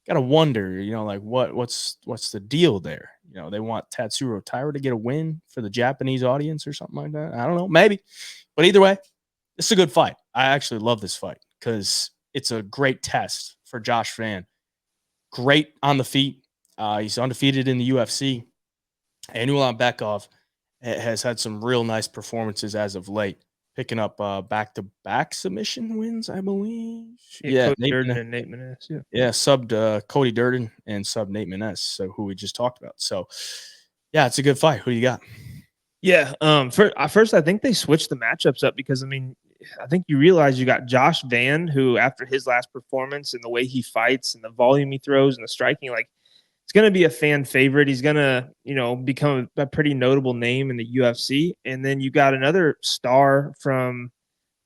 gotta wonder, you know, like what's the deal there? You know, they want Tatsuro Taira to get a win for the Japanese audience or something like that. I don't know, maybe. But either way, it's a good fight. I actually love this fight because it's a great test for Josh Van. Great on the feet. He's undefeated in the UFC. And Ulanbekov has had some real nice performances as of late, picking up back-to-back submission wins, I believe. Yeah, Cody Durden and Nate Maness. Yeah, subbed Cody Durden and subbed Nate Maness, so who we just talked about. So, yeah, it's a good fight. Who do you got? Yeah, first, I think they switched the matchups up because, I mean, I think you realize you got Josh Van, who after his last performance and the way he fights and the volume he throws and the striking, like, it's going to be a fan favorite. He's going to, you know, become a pretty notable name in the UFC. And then you got another star from,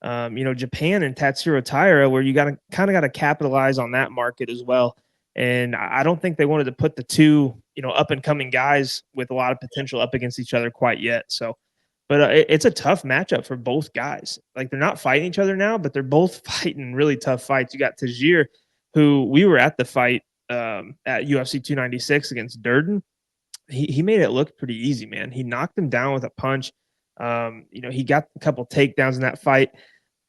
you know, Japan and Tatsuro Taira, where you got to capitalize on that market as well. And I don't think they wanted to put the two, you know, up and coming guys with a lot of potential up against each other quite yet. So, but it's a tough matchup for both guys. Like, they're not fighting each other now, but they're both fighting really tough fights. You got Tagir, who we were at the fight at UFC 296 against Durden. He made it look pretty easy, man. He knocked him down with a punch. You know, he got a couple takedowns in that fight,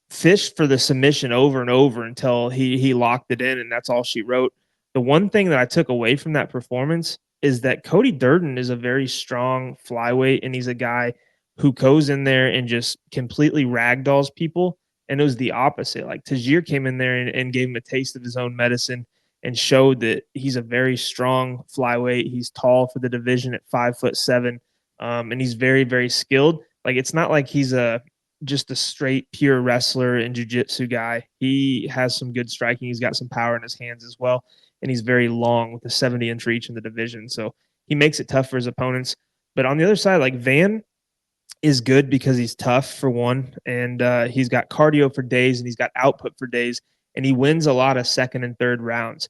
fished for the submission over and over until he locked it in, and that's all she wrote. The one thing that I took away from that performance is that Cody Durden is a very strong flyweight, and he's a guy who goes in there and just completely ragdolls people. And it was the opposite. Like, Tagir came in there and gave him a taste of his own medicine and showed that he's a very strong flyweight. He's tall for the division at 5'7", and he's very, very skilled. Like, it's not like he's just a straight pure wrestler and jiu-jitsu guy. He has some good striking. He's got some power in his hands as well, and he's very long with a 70-inch reach in the division. So he makes it tough for his opponents. But on the other side, like, Van is good because he's tough for one, and he's got cardio for days, and he's got output for days, and he wins a lot of second and third rounds.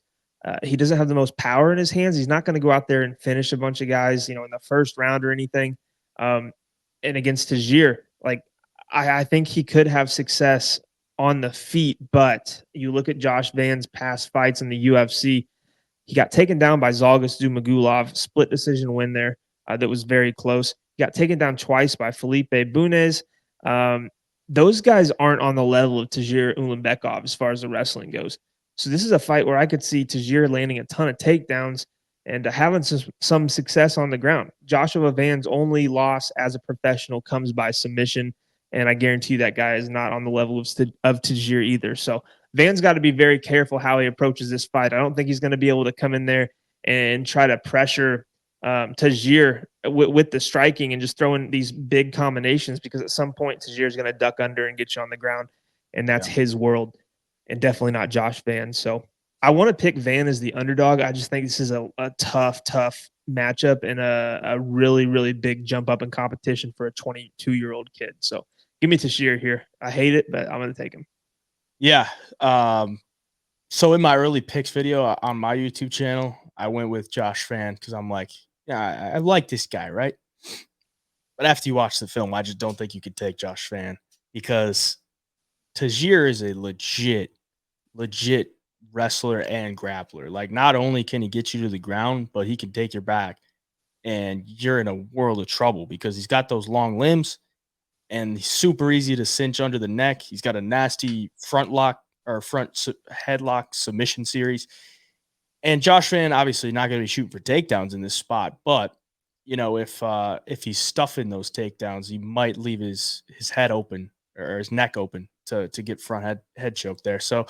He doesn't have the most power in his hands. He's not going to go out there and finish a bunch of guys, you know, in the first round or anything. And against Tagir, like, I think he could have success on the feet, but you look at Josh Van's past fights in the UFC, he got taken down by Zhalgas Zhumagulov, split decision win there that was very close. He got taken down twice by Felipe Bunez. Those guys aren't on the level of Tagir Ulanbekov as far as the wrestling goes. So this is a fight where I could see Tagir landing a ton of takedowns and having some success on the ground. Joshua Van's only loss as a professional comes by submission, and I guarantee you that guy is not on the level of Tagir either. So Van's got to be very careful how he approaches this fight. I don't think he's going to be able to come in there and try to pressure Tagir with the striking and just throwing these big combinations, because at some point Tagir is going to duck under and get you on the ground, and that's his world, and definitely not Josh Van. So I want to pick Van as the underdog. I just think this is a tough matchup and a really, really big jump up in competition for a 22-year-old kid. So give me Tagir here. I hate it, but I'm going to take him. Yeah. So in my early picks video on my YouTube channel, I went with Josh Van because I'm like, yeah, I like this guy, right? But after you watch the film, I just don't think you could take Josh Van because Tagir is a legit wrestler and grappler. Like, not only can he get you to the ground, but he can take your back, and you're in a world of trouble because he's got those long limbs and he's super easy to cinch under the neck. He's got a nasty front headlock submission series. And Josh Van obviously not going to be shooting for takedowns in this spot, but if he's stuffing those takedowns, he might leave his head open or his neck open to get front head choke there. So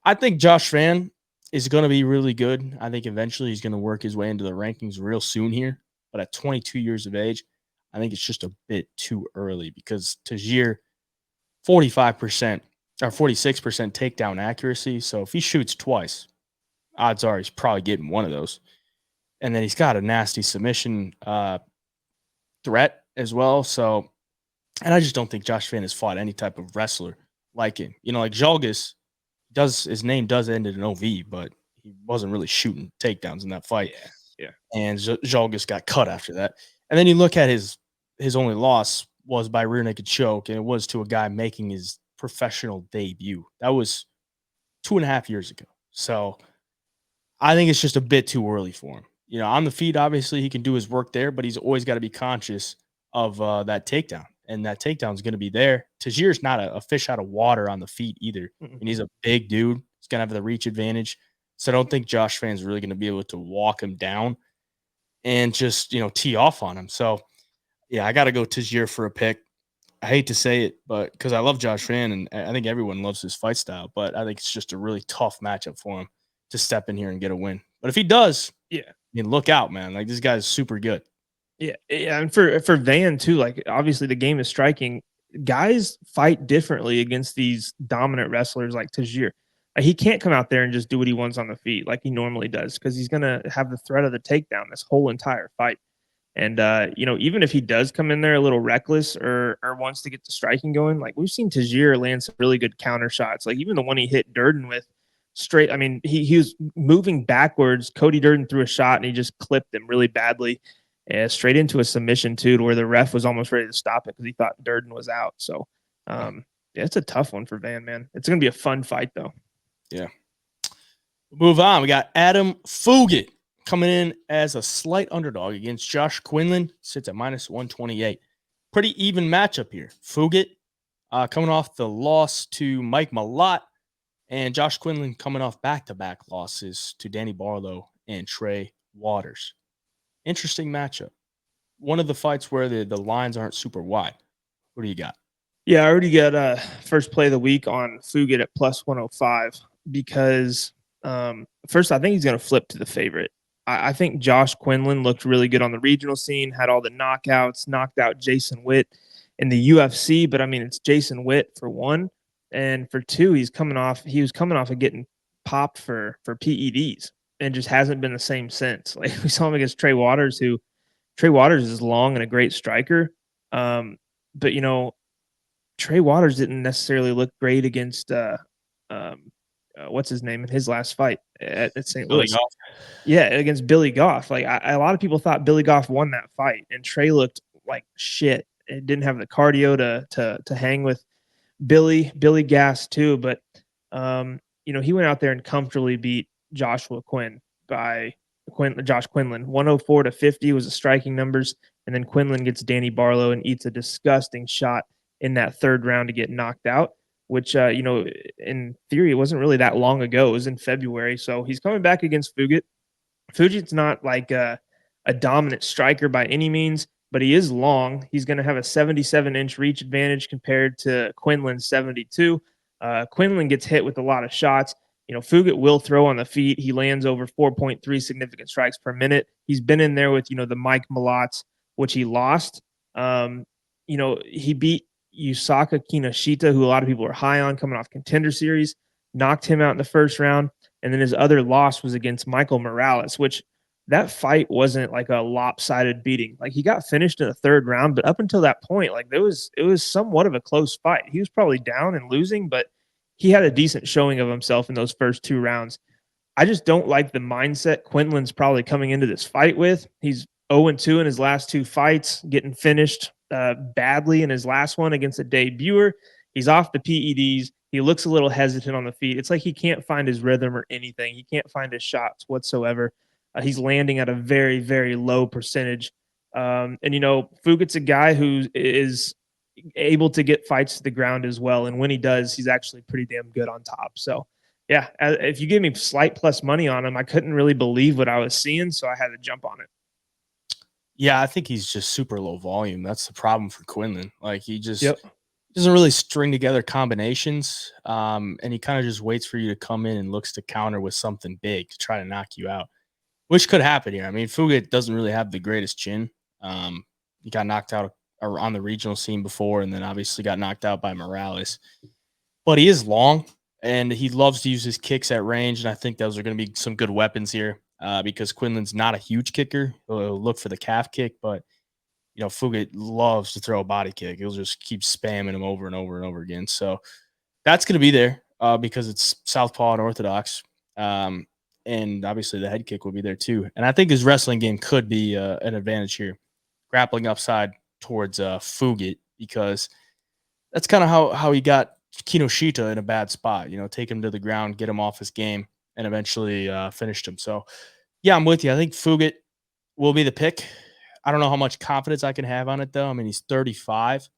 I think Josh Van is going to be really good. I think eventually he's going to work his way into the rankings real soon here. But at 22 years of age, I think it's just a bit too early because Tajir 45% or 46% takedown accuracy. So if he shoots twice, odds are he's probably getting one of those. And then he's got a nasty submission threat as well. So, and I just don't think Josh Van has fought any type of wrestler like him. Like Zhalgas his name does end in an OV, but he wasn't really shooting takedowns in that fight. Yeah. And Zhalgas got cut after that. And then you look at his only loss was by rear naked choke, and it was to a guy making his professional debut. That was 2.5 years ago. So I think it's just a bit too early for him. On the feet, obviously he can do his work there, but he's always got to be conscious of that takedown, and that takedown is going to be there. Tajir's not a fish out of water on the feet either, and he's a big dude. He's going to have the reach advantage. So I don't think Josh Van's really going to be able to walk him down and just, tee off on him. So, yeah, I got to go Tajir for a pick. I hate to say it, but because I love Josh Van, and I think everyone loves his fight style, but I think it's just a really tough matchup for him to step in here and get a win. But if he does, look out, man. Like, this guy's super good. Yeah, and for Van too, like obviously the game is striking. Guys fight differently against these dominant wrestlers like Tajir. He can't come out there and just do what he wants on the feet like he normally does because he's gonna have the threat of the takedown this whole entire fight. And even if he does come in there a little reckless or wants to get the striking going, like we've seen Tajir land some really good counter shots. Like even the one he hit Durden with straight. I mean, he was moving backwards. Cody Durden threw a shot and he just clipped him really badly. Straight into a submission too, to where the ref was almost ready to stop it because he thought Durden was out. So, it's a tough one for Van, man. It's going to be a fun fight, though. Yeah. Move on. We got Adam Fugitt coming in as a slight underdog against Josh Quinlan. Sits at minus 128. Pretty even matchup here. Fugitt coming off the loss to Mike Malott, and Josh Quinlan coming off back-to-back losses to Danny Barlow and Trey Waters. Interesting matchup. One of the fights where the lines aren't super wide. What do you got? Yeah, I already got first play of the week on Fugitt at plus 105 because first I think he's going to flip to the favorite. I think Josh Quinlan looked really good on the regional scene, had all the knockouts, knocked out Jason Witt in the UFC. But I mean, it's Jason Witt for one, and for two, he was coming off of getting popped for PEDs. And just hasn't been the same since. Like we saw him against Trey Waters, who Trey Waters is long and a great striker. But Trey Waters didn't necessarily look great against what's his name in his last fight at St. Louis. Yeah, against Billy Goff. Like a lot of people thought Billy Goff won that fight, and Trey looked like shit. It didn't have the cardio to hang with Billy. Billy gassed too, but he went out there and comfortably beat Josh Quinlan, 104-50 was the striking numbers, and then Quinlan gets Danny Barlow and eats a disgusting shot in that third round to get knocked out, which in theory it wasn't really that long ago. It was in February, so he's coming back against Fugitt. Fugitt's not like a dominant striker by any means, but he is long. He's going to have a 77-inch reach advantage compared to Quinlan's 72. Quinlan gets hit with a lot of shots. Fugitt will throw on the feet. He lands over 4.3 significant strikes per minute. He's been in there with, the Mike Malotts, which he lost. He beat Yusaka Kinoshita, who a lot of people are high on coming off Contender Series, knocked him out in the first round. And then his other loss was against Michael Morales, which that fight wasn't like a lopsided beating. Like he got finished in the third round, but up until that point, like it was somewhat of a close fight. He was probably down and losing, but he had a decent showing of himself in those first two rounds. I just don't like the mindset Quinlan's probably coming into this fight with. He's 0-2 in his last two fights, getting finished badly in his last one against a debuter. He's off the PEDs. He looks a little hesitant on the feet. It's like he can't find his rhythm or anything. He can't find his shots whatsoever. He's landing at a very, very low percentage. Fugitt's a guy who is able to get fights to the ground as well. And when he does, he's actually pretty damn good on top. So Yeah, if you gave me slight plus money on him, I couldn't really believe what I was seeing, so I had to jump on it. Yeah, I think he's just super low volume. That's the problem for Quinlan. Like he just Yep. doesn't really string together combinations, and he kind of just waits for you to come in and looks to counter with something big to try to knock you out, which could happen here. I mean, Fugitt doesn't really have the greatest chin. He got knocked out on the regional scene before, and then obviously got knocked out by Morales. But he is long, and he loves to use his kicks at range, and I think those are going to be some good weapons here because Quinlan's not a huge kicker. He'll look for the calf kick, but Fugitt loves to throw a body kick. He'll just keep spamming him over and over and over again. So that's going to be there because it's southpaw and orthodox. And obviously the head kick will be there too. And I think his wrestling game could be an advantage here, grappling upside towards Fugitt, because that's kind of how he got Kinoshita in a bad spot. Take him to the ground, get him off his game, and eventually finished him. So yeah, I'm with you. I think Fugitt will be the pick. I don't know how much confidence I can have on it, though. I mean, he's 35,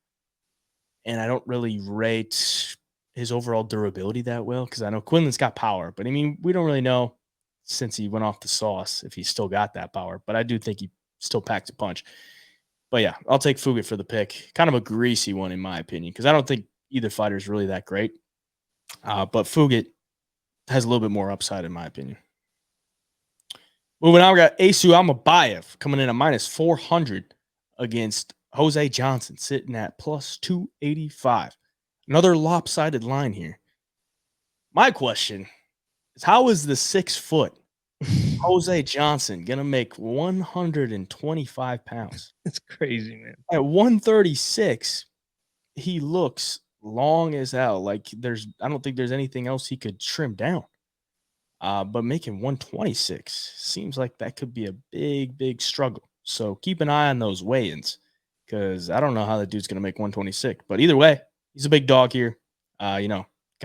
and I don't really rate his overall durability that well because I know Quinlan's got power, but I mean, we don't really know since he went off the sauce if he's still got that power, but I do think he still packs a punch. But yeah, I'll take Fugitt for the pick. Kind of a greasy one, in my opinion, because I don't think either fighter is really that great. But Fugitt has a little bit more upside, in my opinion. Moving on, we got Asu Almabaev coming in at minus 400 against Jose Johnson, sitting at plus 285. Another lopsided line here. My question is, how is the 6 foot Jose Johnson going to make 125 pounds? It's crazy, man. At 136, he looks long as hell. Like I don't think there's anything else he could trim down. But making 126 seems like that could be a big, big struggle. So keep an eye on those weigh-ins because I don't know how that dude's going to make 126. But either way, he's a big dog here. Guy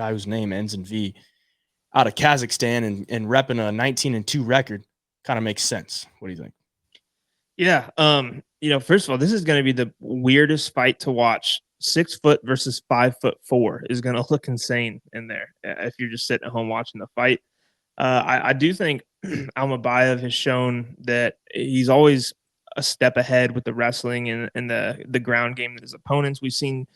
whose name ends in V out of Kazakhstan and repping a 19-2 record kind of makes sense. What do you think? Yeah. First of all, this is going to be the weirdest fight to watch. 6 foot versus 5'4" is going to look insane in there if you're just sitting at home watching the fight. I do think Almabaev has shown that he's always a step ahead with the wrestling and the ground game of his opponents. We've seen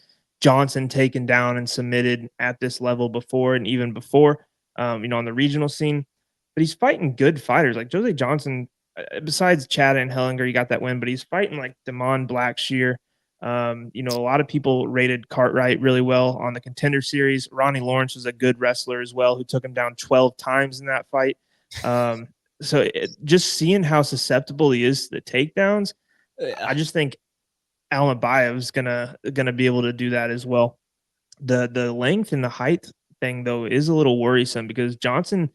Johnson taken down and submitted at this level before and even before, on the regional scene. But he's fighting good fighters like Jose Johnson. Besides Chad and Hellinger, he got that win, but he's fighting like Damon Blackshear. A lot of people rated Cartwright really well on the Contender Series. Ronnie Lawrence was a good wrestler as well, who took him down 12 times in that fight. Just seeing how susceptible he is to the takedowns, I just think Almabaev is gonna be able to do that as well. The length and the height thing though is a little worrisome because Johnson,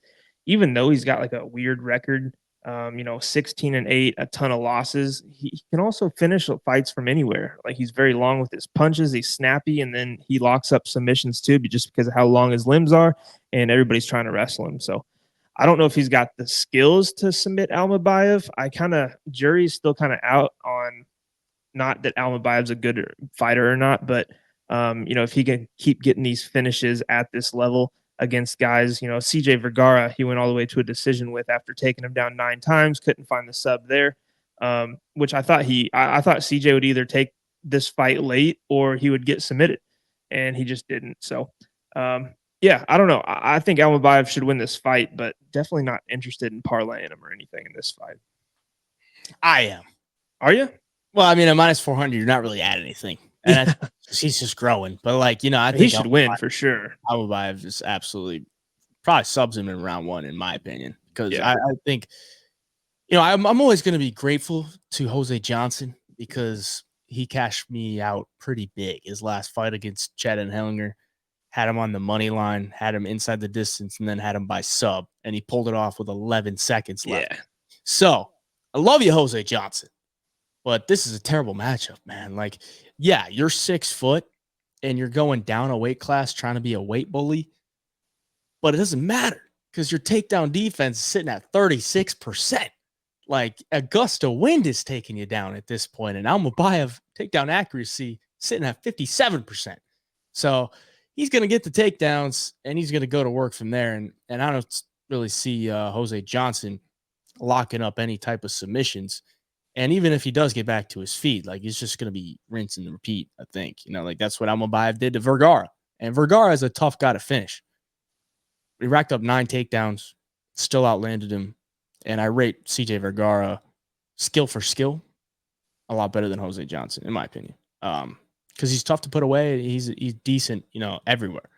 even though he's got like a weird record, 16-8, a ton of losses, he can also finish fights from anywhere. Like he's very long with his punches, he's snappy, and then he locks up submissions too, but just because of how long his limbs are, and everybody's trying to wrestle him. So I don't know if he's got the skills to submit Almabaev. Jury's still kind of out on, not that Almabaev's a good fighter or not, but if he can keep getting these finishes at this level against guys, CJ Vergara, he went all the way to a decision with after taking him down 9 times, couldn't find the sub there, which I thought CJ would either take this fight late or he would get submitted, and he just didn't. So, I don't know. I think Almabaev should win this fight, but definitely not interested in parlaying him or anything in this fight. I am. Are you? Well, I mean, at minus 400, you're not really at anything. And he's just growing. But, I think he should win for sure. Almabaev is absolutely probably subs him in round 1, in my opinion. Because I think, I'm always going to be grateful to Jose Johnson because he cashed me out pretty big. His last fight against Chad and Hellinger had him on the money line, had him inside the distance, and then had him by sub. And he pulled it off with 11 seconds left. Yeah. So, I love you, Jose Johnson. But this is a terrible matchup, man. You're 6 foot and you're going down a weight class trying to be a weight bully, but it doesn't matter because your takedown defense is sitting at 36%. A gust of wind is taking you down at this point, and Almabaev takedown accuracy sitting at 57%. So he's going to get the takedowns and he's going to go to work from there. And I don't really see Jose Johnson locking up any type of submissions. And even if he does get back to his feet, like he's just going to be rinse and repeat, I think. Like that's what Almabaev did to Vergara. And Vergara is a tough guy to finish. He racked up 9 takedowns, still outlanded him. And I rate CJ Vergara skill for skill a lot better than Jose Johnson, in my opinion. Because he's tough to put away. He's decent, everywhere.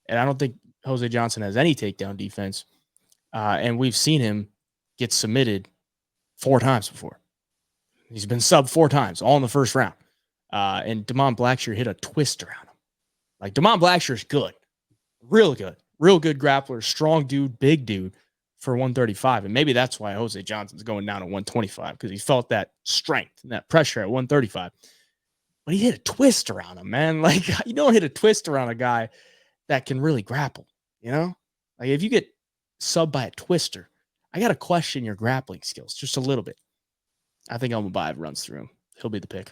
And I don't think Jose Johnson has any takedown defense. And we've seen him get submitted 4 times before. He's been subbed 4 times, all in the first round. And Damon Blackshear hit a twist around him. Like, Damon Blackshear's good. Real good. Real good grappler. Strong dude. Big dude for 135. And maybe that's why Jose Johnson's going down to 125, because he felt that strength and that pressure at 135. But he hit a twist around him, man. Like, you don't hit a twist around a guy that can really grapple, Like, if you get subbed by a twister, I got to question your grappling skills just a little bit. I think Almabaev runs through him. He'll be the pick.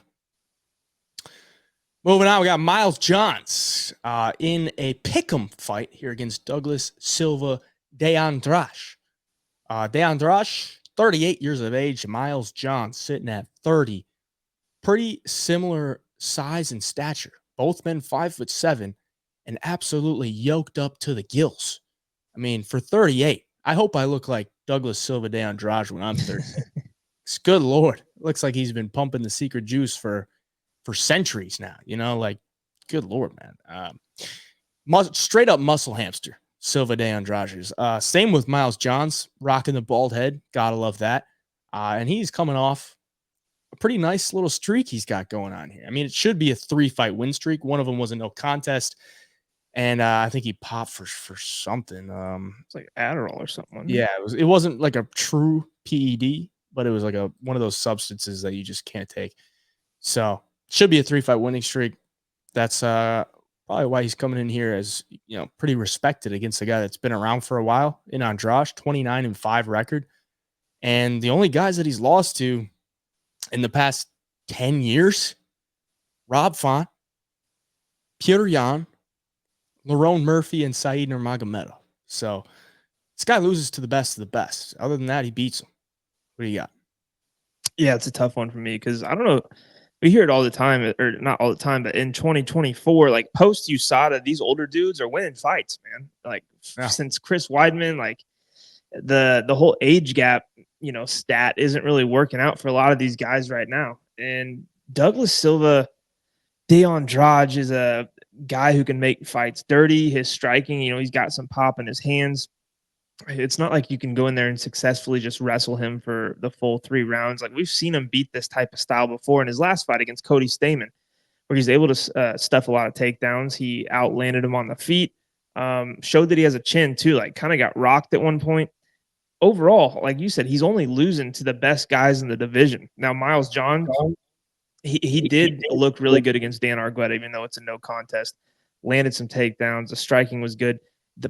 Moving on, we got Miles Johns in a pick'em fight here against Douglas Silva de Andrade. De Andrade, 38 years of age. Miles Johns sitting at 30. Pretty similar size and stature. Both men 5'7" and absolutely yoked up to the gills. I mean, for 38, I hope I look like Douglas Silva de Andrade when I'm 30. Good Lord. Looks like he's been pumping the secret juice for centuries now, like, good Lord, man. Straight up muscle hamster, Silva de Andrade. Same with Miles Johns, rocking the bald head. Gotta love that. And he's coming off a pretty nice little streak he's got going on here. I mean, it should be a 3-fight win streak. One of them was a no contest. And I think he popped for something. It's like Adderall or something. Yeah, it wasn't like a true PED, but it was like one of those substances that you just can't take. So should be a 3-fight winning streak. That's probably why he's coming in here as, pretty respected against a guy that's been around for a while in Andrade, 29-5 record. And the only guys that he's lost to in the past 10 years, Rob Font, Petr Yan, Lerone Murphy, and Said Nurmagomedov. So this guy loses to the best of the best. Other than that, he beats him. What do you got? Yeah, it's a tough one for me because I don't know. We hear it all the time, or not all the time, but in 2024, like post USADA, these older dudes are winning fights, man. Like since Chris Weidman, like the whole age gap, stat isn't really working out for a lot of these guys right now. And Douglas Silva de Andrade is a guy who can make fights dirty. His striking, he's got some pop in his hands. It's not like you can go in there and successfully just wrestle him for the full 3 rounds. Like we've seen him beat this type of style before in his last fight against Cody Stamann, where he's able to stuff a lot of takedowns. He outlanded him on the feet, showed that he has a chin too, like kind of got rocked at one point. Overall, like you said, he's only losing to the best guys in the division. Now, Miles Johns, he did look really good against Dan Argueta, even though it's a no contest. Landed some takedowns. The striking was good.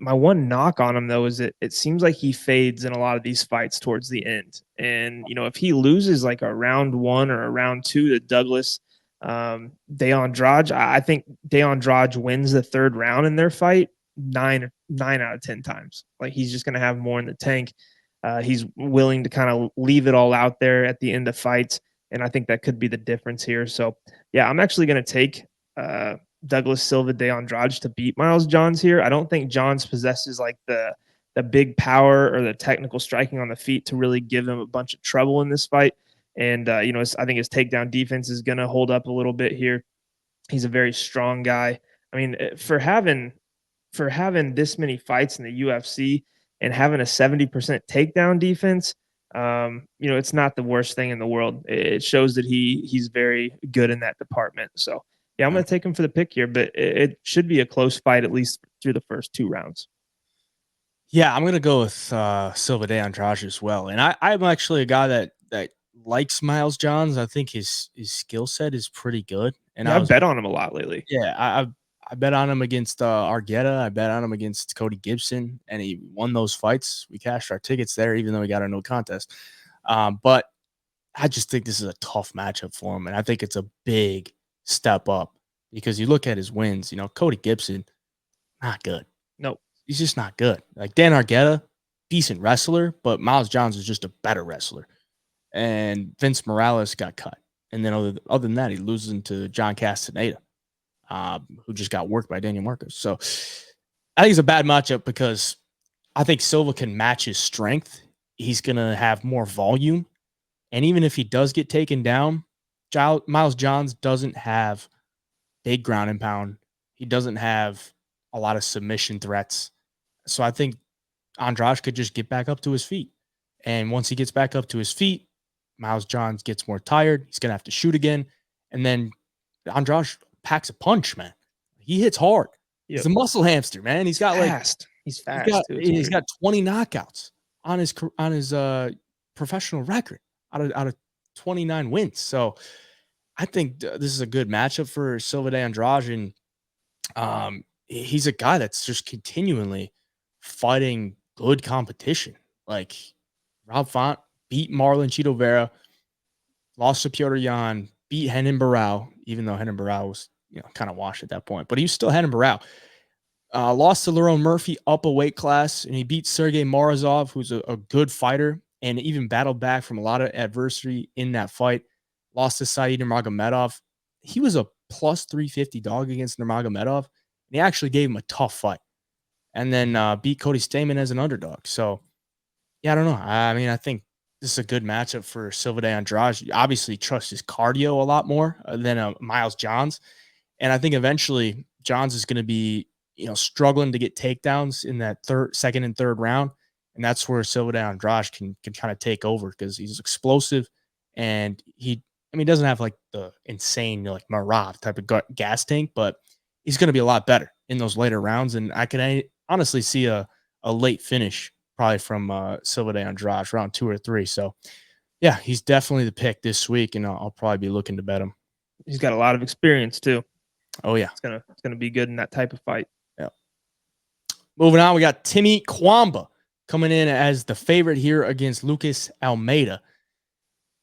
My one knock on him, though, is that it seems like he fades in a lot of these fights towards the end. And, if he loses like a round 1 or a round 2 to Douglas de Andrade, I think de Andrade wins the 3rd round in their fight 9 out of 10 times. Like he's just going to have more in the tank. He's willing to kind of leave it all out there at the end of fights. And I think that could be the difference here. So, yeah, I'm actually going to take Douglas Silva de Andrade to beat Miles Johns here. I don't think Johns possesses like the big power or the technical striking on the feet to really give him a bunch of trouble in this fight. And, I think his takedown defense is going to hold up a little bit here. He's a very strong guy. I mean, for having this many fights in the UFC and having a 70% takedown defense, it's not the worst thing in the world. It shows that he's very good in that department. So, yeah, I'm going to take him for the pick here, but it should be a close fight at least through the first 2 rounds. Yeah, I'm going to go with Silva de Andrade as well. And I'm actually a guy that likes Miles Johns. I think his skill set is pretty good. And I've bet on him a lot lately. Yeah, I bet on him against Argueta. I bet on him against Cody Gibson, and he won those fights. We cashed our tickets there, even though we got a no contest. But I just think this is a tough matchup for him, and I think it's a big step up because you look at his wins. Cody Gibson, not good. Nope. He's just not good. Like Dan Argueta, decent wrestler, but Miles Johns is just a better wrestler. And Vince Morales got cut. And then other than that, he loses to John Castaneda, who just got worked by Daniel Marcos. So I think it's a bad matchup because I think Silva can match his strength. He's going to have more volume. And even if he does get taken down, Miles Johns doesn't have big ground and pound. He doesn't have a lot of submission threats. So I think Andrade could just get back up to his feet. And once he gets back up to his feet, Miles Johns gets more tired. He's going to have to shoot again. And then Andrade packs a punch, man. He hits hard. Yep. He's a muscle hamster, man. He's got fast. He's fast. He's got 20 knockouts on his professional record out of 29 wins. So I think this is a good matchup for Silva de Andrade. And he's a guy that's just continually fighting good competition. Like Rob Font beat Marlon Chito Vera, lost to Piotr Jan, beat Renan Barao, even though Renan Barao was kind of washed at that point. But he was still Renan Barao. Lost to Lerone Murphy up a weight class, and he beat Sergey Morozov, who's a good fighter, and even battled back from a lot of adversity in that fight. Lost to Said Nurmagomedov. He was a plus 350 dog against Nurmagomedov, and he actually gave him a tough fight. And then beat Cody Stamann as an underdog. So, yeah, I don't know. I mean, I think this is a good matchup for Silva de Andrade. You obviously trust his cardio a lot more than Miles Johns. And I think eventually Johns is going to be, struggling to get takedowns in that second and third round. And that's where Silva de Andrade can kind of take over because he's explosive and he doesn't have like the insane, like Marab type of gas tank, but he's going to be a lot better in those later rounds. And I can honestly see a late finish probably from Silva de Andrade, round 2 or 3. So, yeah, he's definitely the pick this week, and I'll probably be looking to bet him. He's got a lot of experience too. Oh yeah, it's gonna be good in that type of fight. Yeah. Moving on, we got Timmy Cuamba coming in as the favorite here against Lucas Almeida.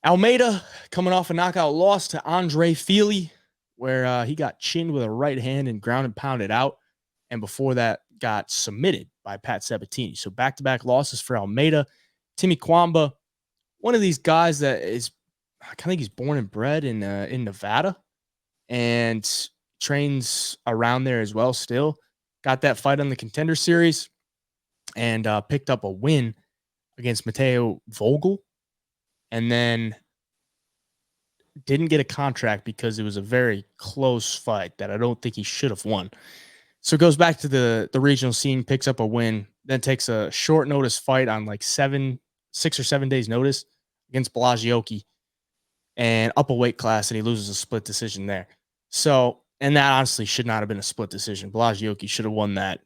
Almeida coming off a knockout loss to Andre Fili, where he got chinned with a right hand and ground and pounded out, and before that got submitted by Pat Sabatini. So back-to-back losses for Almeida. Timmy Cuamba, one of these guys that is, I think he's born and bred in Nevada and trains around there as well still. Got that fight on the Contender Series and picked up a win against Mateo Vogel, and then didn't get a contract because it was a very close fight that I don't think he should have won. So goes back to the regional scene, picks up a win, then takes a short notice fight on like 6 or 7 days notice against Belagioki and up a weight class, and he loses a split decision there. So, and that honestly should not have been a split decision. Belagioki should have won that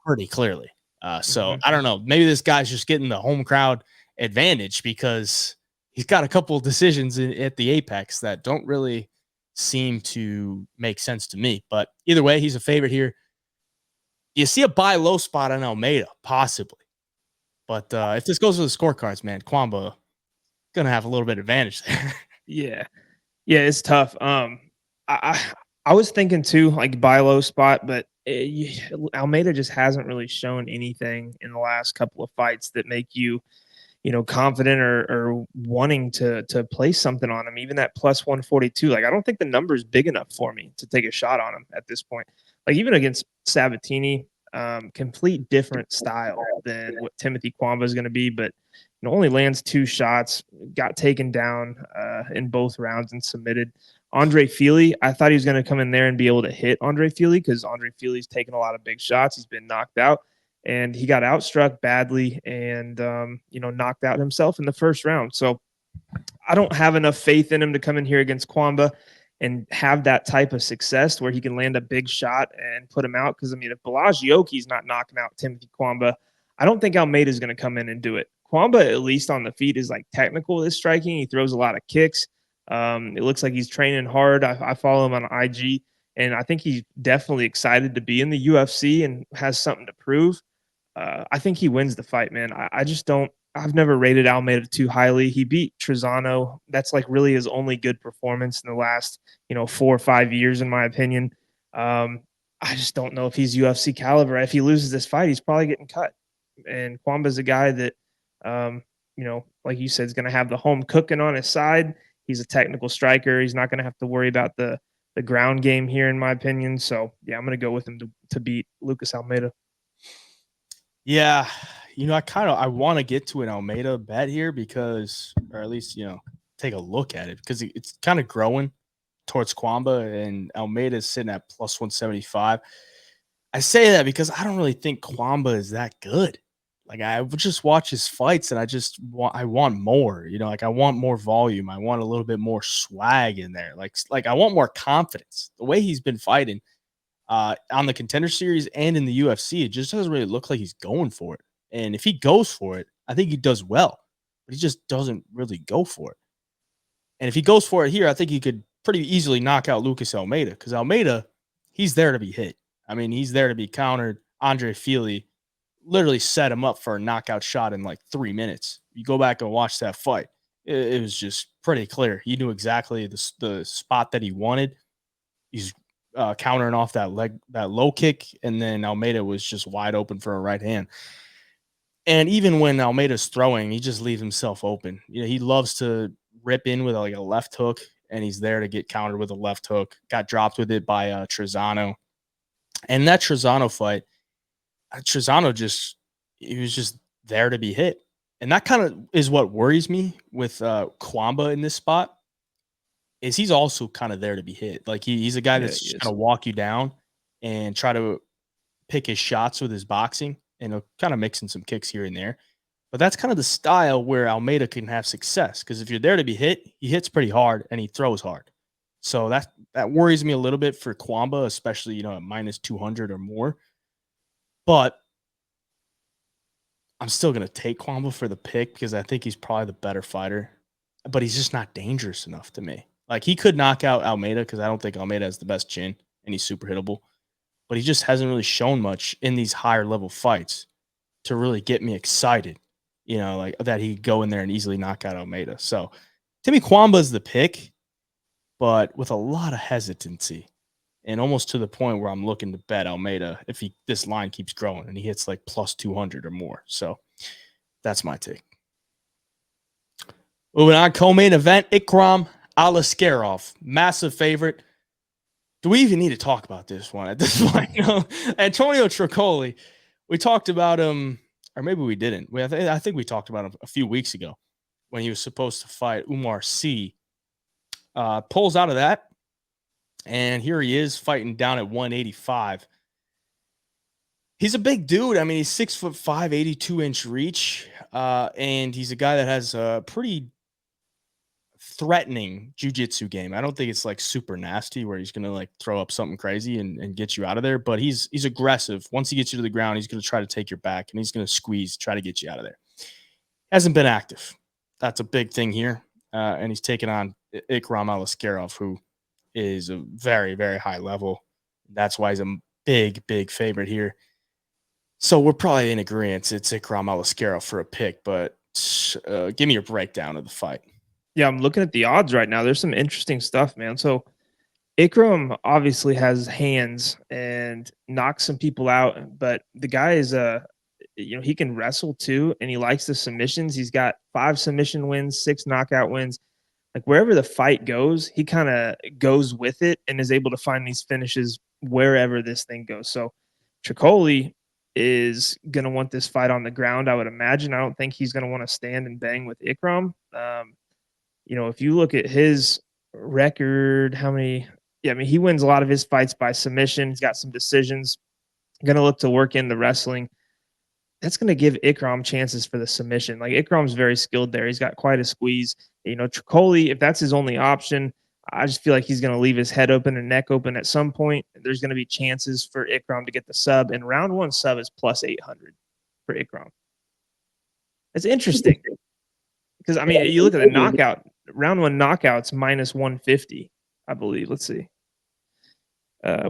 pretty clearly. So I don't know. Maybe this guy's just getting the home crowd advantage because he's got a couple of decisions at the Apex that don't really seem to make sense to me. But either way, he's a favorite here. You see a buy low spot on Almeida, possibly. But if this goes to the scorecards, man, Cuamba going to have a little bit of advantage there. Yeah, it's tough. I was thinking too, like buy low spot, but Almeida just hasn't really shown anything in the last couple of fights that make you, confident or wanting to place something on him. Even that plus 142, like I don't think the number is big enough for me to take a shot on him at this point. Like even against Sabatini, complete different style than what Timothy Cuamba is going to be, but only lands 2 shots, got taken down in both rounds and submitted. Andre Fili, I thought he was going to come in there and be able to hit Andre Fili because Andre Fili's taken a lot of big shots. He's been knocked out, and he got outstruck badly and, knocked out himself in the first round. So I don't have enough faith in him to come in here against Cuamba and have that type of success where he can land a big shot and put him out. Because, if Belagioki's not knocking out Timothy Cuamba, I don't think Almeida is going to come in and do it. Cuamba, at least on the feet, is like technical with his striking. He throws a lot of kicks. It looks like he's training hard. I follow him on IG, and I think he's definitely excited to be in the UFC and has something to prove. I think he wins the fight, man. I just don't. I've never rated Almeida too highly. He beat Trezano. That's like really his only good performance in the last, 4 or 5 years, in my opinion. I just don't know if he's UFC caliber. If he loses this fight, he's probably getting cut. And Cuamba's a guy that, like you said, is going to have the home cooking on his side. He's a technical striker. He's not going to have to worry about the ground game here, in my opinion. So, yeah, I'm going to go with him to beat Lucas Almeida. Yeah, I want to get to an Almeida bet here because, or at least, take a look at it because it's kind of growing towards Cuamba, and Almeida is sitting at plus 175. I say that because I don't really think Cuamba is that good. Like, I would just watch his fights and I want more, I want more volume. I want a little bit more swag in there. Like I want more confidence. The way he's been fighting on the Contender Series and in the UFC, it just doesn't really look like he's going for it. And if he goes for it, I think he does well, but he just doesn't really go for it. And if he goes for it here, I think he could pretty easily knock out Lucas Almeida because Almeida, he's there to be hit. I mean, he's there to be countered. Andre Fili literally set him up for a knockout shot in like 3 minutes. You go back and watch that fight. It was just pretty clear. He knew exactly the spot that he wanted. He's countering off that low kick, and then Almeida was just wide open for a right hand. And even when Almeida's throwing, he just leaves himself open. He loves to rip in with like a left hook, and he's there to get countered with a left hook. Got dropped with it by Trezano. And that Trezano fight, Trezano he was just there to be hit. And that kind of is what worries me with Cuamba in this spot, is he's also kind of there to be hit. Like he's a guy that's just going to walk you down and try to pick his shots with his boxing, and he'll kind of mix in some kicks here and there. But that's kind of the style where Almeida can have success, because if you're there to be hit, he hits pretty hard and he throws hard. So that worries me a little bit for Cuamba, especially, at minus 200 or more. But I'm still going to take Cuamba for the pick because I think he's probably the better fighter, but he's just not dangerous enough to me. Like, he could knock out Almeida because I don't think Almeida has the best chin and he's super hittable, but he just hasn't really shown much in these higher level fights to really get me excited, like that he could go in there and easily knock out Almeida. So to me, Cuamba is the pick, but with a lot of hesitancy, and almost to the point where I'm looking to bet Almeida if this line keeps growing and he hits like plus 200 or more. So that's my take. Moving on, co-main event, Ikram Aliskerov, massive favorite. Do we even need to talk about this one at this point? Antonio Trocoli, we talked about him, or maybe we didn't. I think we talked about him a few weeks ago when he was supposed to fight Umar Sy. Pulls out of that, and here he is fighting down at 185. He's a big dude. I mean, he's 6'5", 82-inch reach, and he's a guy that has a pretty threatening jiu-jitsu game. I don't think it's like super nasty where he's going to like throw up something crazy and get you out of there, but he's aggressive. Once he gets you to the ground, he's going to try to take your back, and he's going to squeeze, try to get you out of there. Hasn't been active. That's a big thing here. And he's taking on Ikram Aliskerov, who is a very, very high level. That's why he's a big, big favorite here. So we're probably in agreement. It's Ikram Aliskerov for a pick, but give me your breakdown of the fight. Yeah, I'm looking at the odds right now. There's some interesting stuff, man. So Ikram obviously has hands and knocks some people out, but the guy is he can wrestle too, and he likes the submissions. He's got 5 submission wins, 6 knockout wins. Like, wherever the fight goes, he kind of goes with it and is able to find these finishes wherever this thing goes. So Trocoli is going to want this fight on the ground, I would imagine. I don't think he's going to want to stand and bang with Ikram. If you look at his record, he wins a lot of his fights by submission. He's got some decisions. Going to look to work in the wrestling. That's going to give Ikram chances for the submission. Like, Ikram's very skilled there. He's got quite a squeeze. Trocoli, if that's his only option, I just feel like he's going to leave his head open and neck open at some point. There's going to be chances for Ikram to get the sub, and round 1 sub is plus 800 for Ikram. It's interesting because, you look at the knockout, round 1 knockouts minus 150, I believe. Let's see.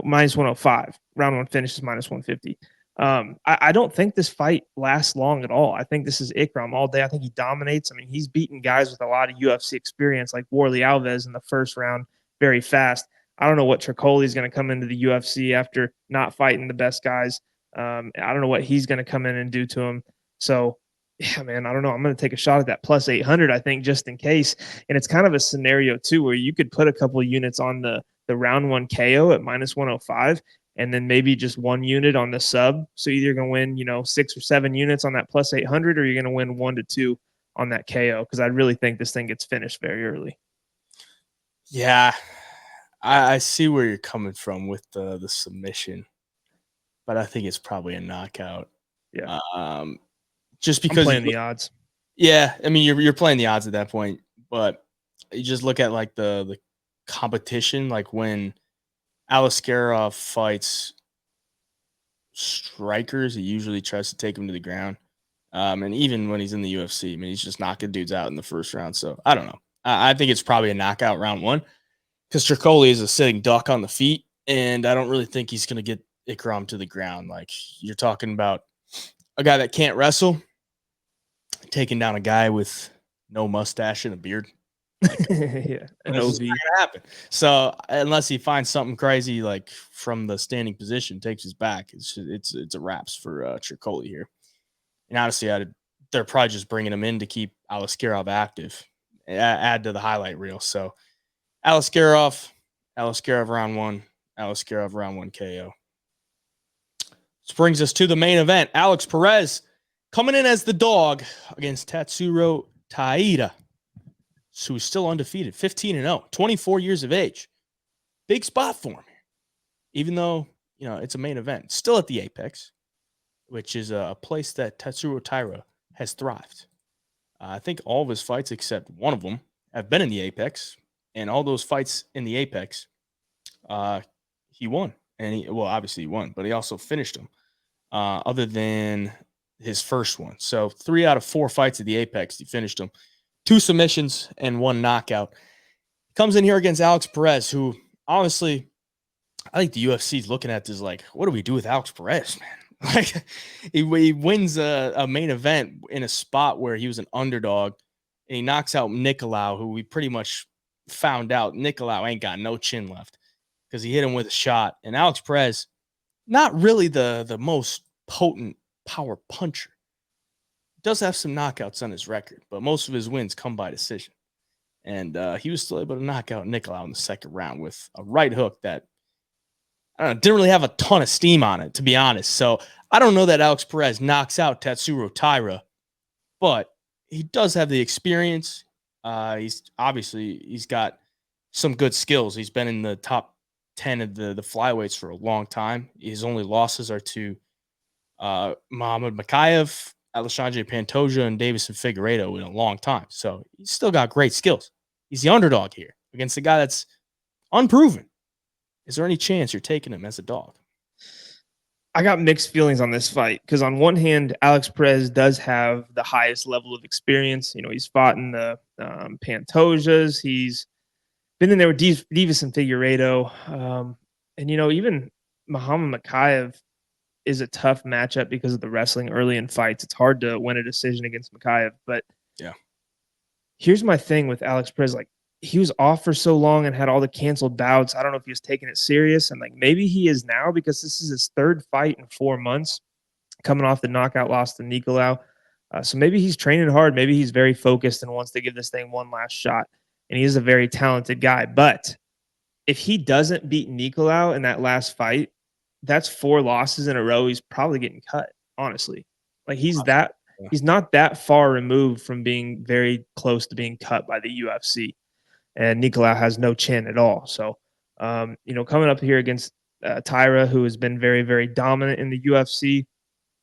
Minus 105. Round 1 finishes minus 150. I don't think this fight lasts long at all. I think this is Ikram all day. I think he dominates. He's beaten guys with a lot of UFC experience, like Warley Alves in the first round, very fast. I don't know what Trocoli is going to come into the UFC after not fighting the best guys. I don't know what he's going to come in and do to him. So, yeah, man, I don't know. I'm going to take a shot at that plus 800, I think, just in case. And it's kind of a scenario, too, where you could put a couple of units on the round one KO at minus 105 and then maybe just one unit on the sub. So either you're going to win, 6 or 7 units on that plus 800 or you're going to win 1 to 2 on that KO because I really think this thing gets finished very early. Yeah, I see where you're coming from with the submission, but I think it's probably a knockout. Yeah. Just I'm because playing the odds. Yeah, I mean you're playing the odds at that point, but you just look at like the competition, like when Aliskerov fights strikers, he usually tries to take him to the ground. And even when he's in the UFC, I mean, he's just knocking dudes out in the first round. So I don't know. I think it's probably a knockout round one because Trocoli is a sitting duck on the feet, and I don't really think he's going to get Ikram to the ground. Like you're talking about a guy that can't wrestle taking down a guy with no mustache and a beard. Like, yeah, an it's OV. just not gonna happen. So unless he finds something crazy like from the standing position, takes his back, it's a wraps for Trocoli here. And honestly, they're probably just bringing him in to keep Aliskerov active, add to the highlight reel. So Aliskerov round one, Aliskerov round one KO. This brings us to the main event. Alex Perez coming in as the dog against Tatsuro Taira, who's still undefeated, 15-0, 24 years of age. Big spot for him, even though it's a main event. Still at the Apex, which is a place that Tatsuro Taira has thrived. I think all of his fights, except one of them, have been in the Apex, and all those fights in the Apex, he won. And obviously he won, but he also finished them. Other than his first one, so 3 out of 4 fights at the Apex, he finished them. 2 submissions and 1 knockout. Comes in here against Alex Perez, who honestly, I think the UFC is looking at this like, what do we do with Alex Perez, man? Like he wins a main event in a spot where he was an underdog, and he knocks out Nicolau, who we pretty much found out Nicolau ain't got no chin left because he hit him with a shot. And Alex Perez, not really the most potent power puncher. Does have some knockouts on his record, but most of his wins come by decision. And he was still able to knock out Nicolau in the second round with a right hook that didn't really have a ton of steam on it, to be honest. So I don't know that Alex Perez knocks out Tatsuro Taira, but he does have the experience. He's got some good skills. He's been in the top 10 of the flyweights for a long time. His only losses are to Muhammad Makayev, Alexandre Pantoja, and Davison Figueiredo in a long time. So he's still got great skills. He's the underdog here against a guy that's unproven. Is there any chance you're taking him as a dog? I got mixed feelings on this fight because on one hand, Alex Perez does have the highest level of experience. He's fought in the Pantojas. He's been in there with Divas and Figueiredo. And, even Muhammad Makayev is a tough matchup because of the wrestling early in fights. It's hard to win a decision against Makayev. But yeah, here's my thing with Alex Perez. Like, he was off for so long and had all the canceled bouts. I don't know if he was taking it serious. And maybe he is now because this is his 3rd fight in 4 months coming off the knockout loss to Nicolau. So maybe he's training hard. Maybe he's very focused and wants to give this thing one last shot. And he is a very talented guy. But if he doesn't beat Nicolau in that last fight, that's 4 losses in a row. He's probably getting cut, honestly. He's not that far removed from being very close to being cut by the UFC. And Nicolau has no chin at all. So, coming up here against Taira, who has been very, very dominant in the UFC,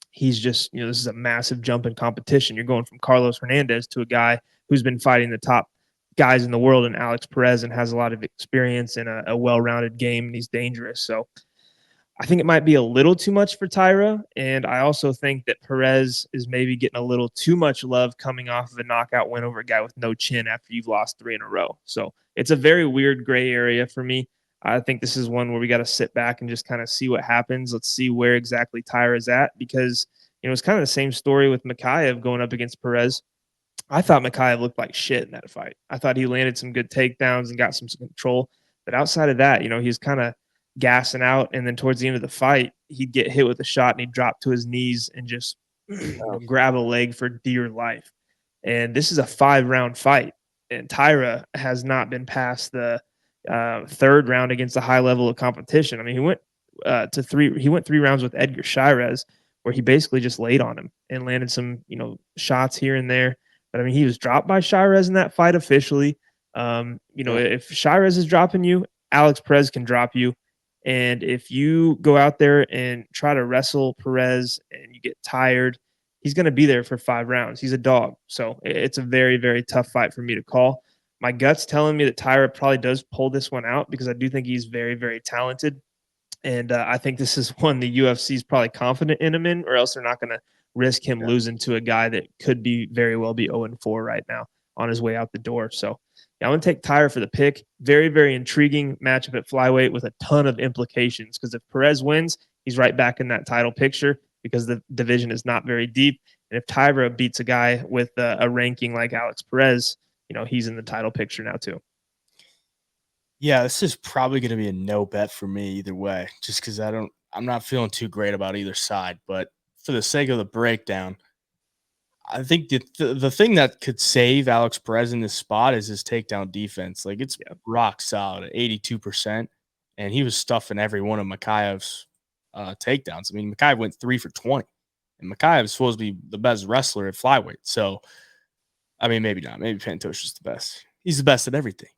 he's just, this is a massive jump in competition. You're going from Carlos Fernandes to a guy who's been fighting the top guys in the world in Alex Perez and has a lot of experience in a well-rounded game, and he's dangerous. So I think it might be a little too much for Taira, and I also think that Perez is maybe getting a little too much love coming off of a knockout win over a guy with no chin after you've lost 3 in a row. So it's a very weird gray area for me. I think this is one where we got to sit back and just kind of see what happens. Let's see where exactly Taira's at because, it's kind of the same story with Makayev going up against Perez. I thought Makayev looked like shit in that fight. I thought he landed some good takedowns and got some control. But outside of that, he was kind of gassing out. And then towards the end of the fight, he'd get hit with a shot and he'd drop to his knees and just grab a leg for dear life. And this is a 5-round fight. And Taira has not been past the third round against a high level of competition. I mean, he went 3 rounds with Edgar Shirez, where he basically just laid on him and landed some, shots here and there. But I mean, he was dropped by Shirez in that fight officially. If Shirez is dropping you, Alex Perez can drop you. And if you go out there and try to wrestle Perez and you get tired, he's going to be there for 5 rounds. He's a dog. So it's a very, very tough fight for me to call. My gut's telling me that Taira probably does pull this one out because I do think he's very, very talented. And I think this is one the UFC is probably confident in him in, or else they're not going to risk him losing to a guy that could be very well be 0-4 right now on his way out the door. So I'm going to take Taira for the pick. Very, very intriguing matchup at flyweight with a ton of implications, because if Perez wins, he's right back in that title picture because the division is not very deep. And if Taira beats a guy with a ranking like Alex Perez, he's in the title picture now too. Yeah, this is probably going to be a no bet for me either way, just because I'm not feeling too great about either side. But for the sake of the breakdown, I think the thing that could save Alex Perez in this spot is his takedown defense. Like, it's rock solid at 82%, and he was stuffing every one of Makhayev's takedowns. I mean, Makhayev went 3 for 20, and Makhayev is supposed to be the best wrestler at flyweight. So, I mean, maybe not. Maybe Pantosh is the best. He's the best at everything,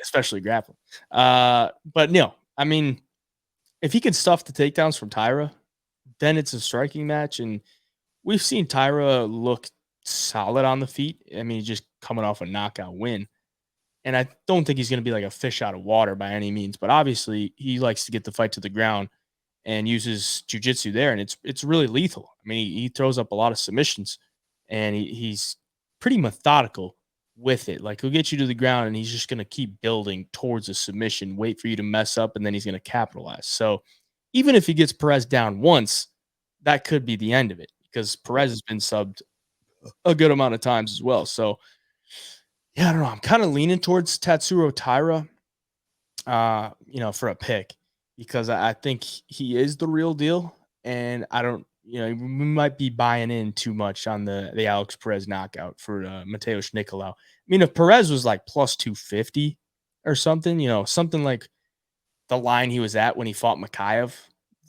especially grappling. But no, I mean, if he can stuff the takedowns from Taira, then it's a striking match. And we've seen Taira look solid on the feet. I mean, he's just coming off a knockout win. And I don't think he's going to be like a fish out of water by any means. But obviously, he likes to get the fight to the ground and uses jiu-jitsu there. And it's really lethal. I mean, he throws up a lot of submissions, and he's pretty methodical with it. Like, he'll get you to the ground, and he's just going to keep building towards a submission, wait for you to mess up, and then he's going to capitalize. So even if he gets Perez down once, that could be the end of it, because Perez has been subbed a good amount of times as well. So, yeah, I don't know. I'm kind of leaning towards Tatsuro Taira, for a pick, because I think he is the real deal. And I don't, we might be buying in too much on the Alex Perez knockout for Mateusz Nicolau. I mean, if Perez was like plus 250 or something, something like the line he was at when he fought Makhayev,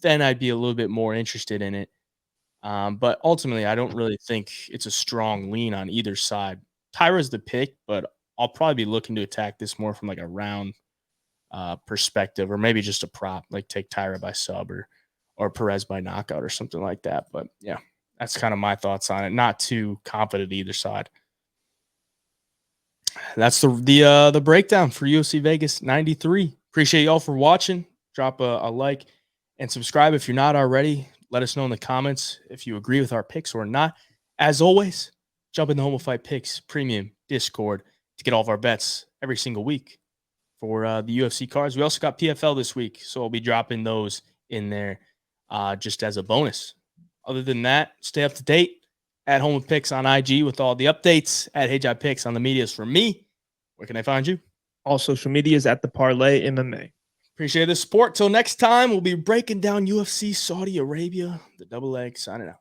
then I'd be a little bit more interested in it. But ultimately, I don't really think it's a strong lean on either side. Taira's the pick, but I'll probably be looking to attack this more from like a round perspective, or maybe just a prop, like take Taira by sub or Perez by knockout or something like that. But yeah, that's kind of my thoughts on it. Not too confident either side. That's the breakdown for UFC Vegas 93. Appreciate y'all for watching. Drop a like and subscribe if you're not already. Let us know in the comments if you agree with our picks or not. As always, jump in the Home of Fight Picks Premium Discord to get all of our bets every single week for the UFC cards. We also got PFL this week, so I'll be dropping those in there just as a bonus. Other than that, stay up to date at Home of Picks on IG with all the updates, at HI Picks on the medias from me. Where can I find you? All social medias at the Parlay MMA. Appreciate the support. Till next time, we'll be breaking down UFC Saudi Arabia, the double leg, signing out.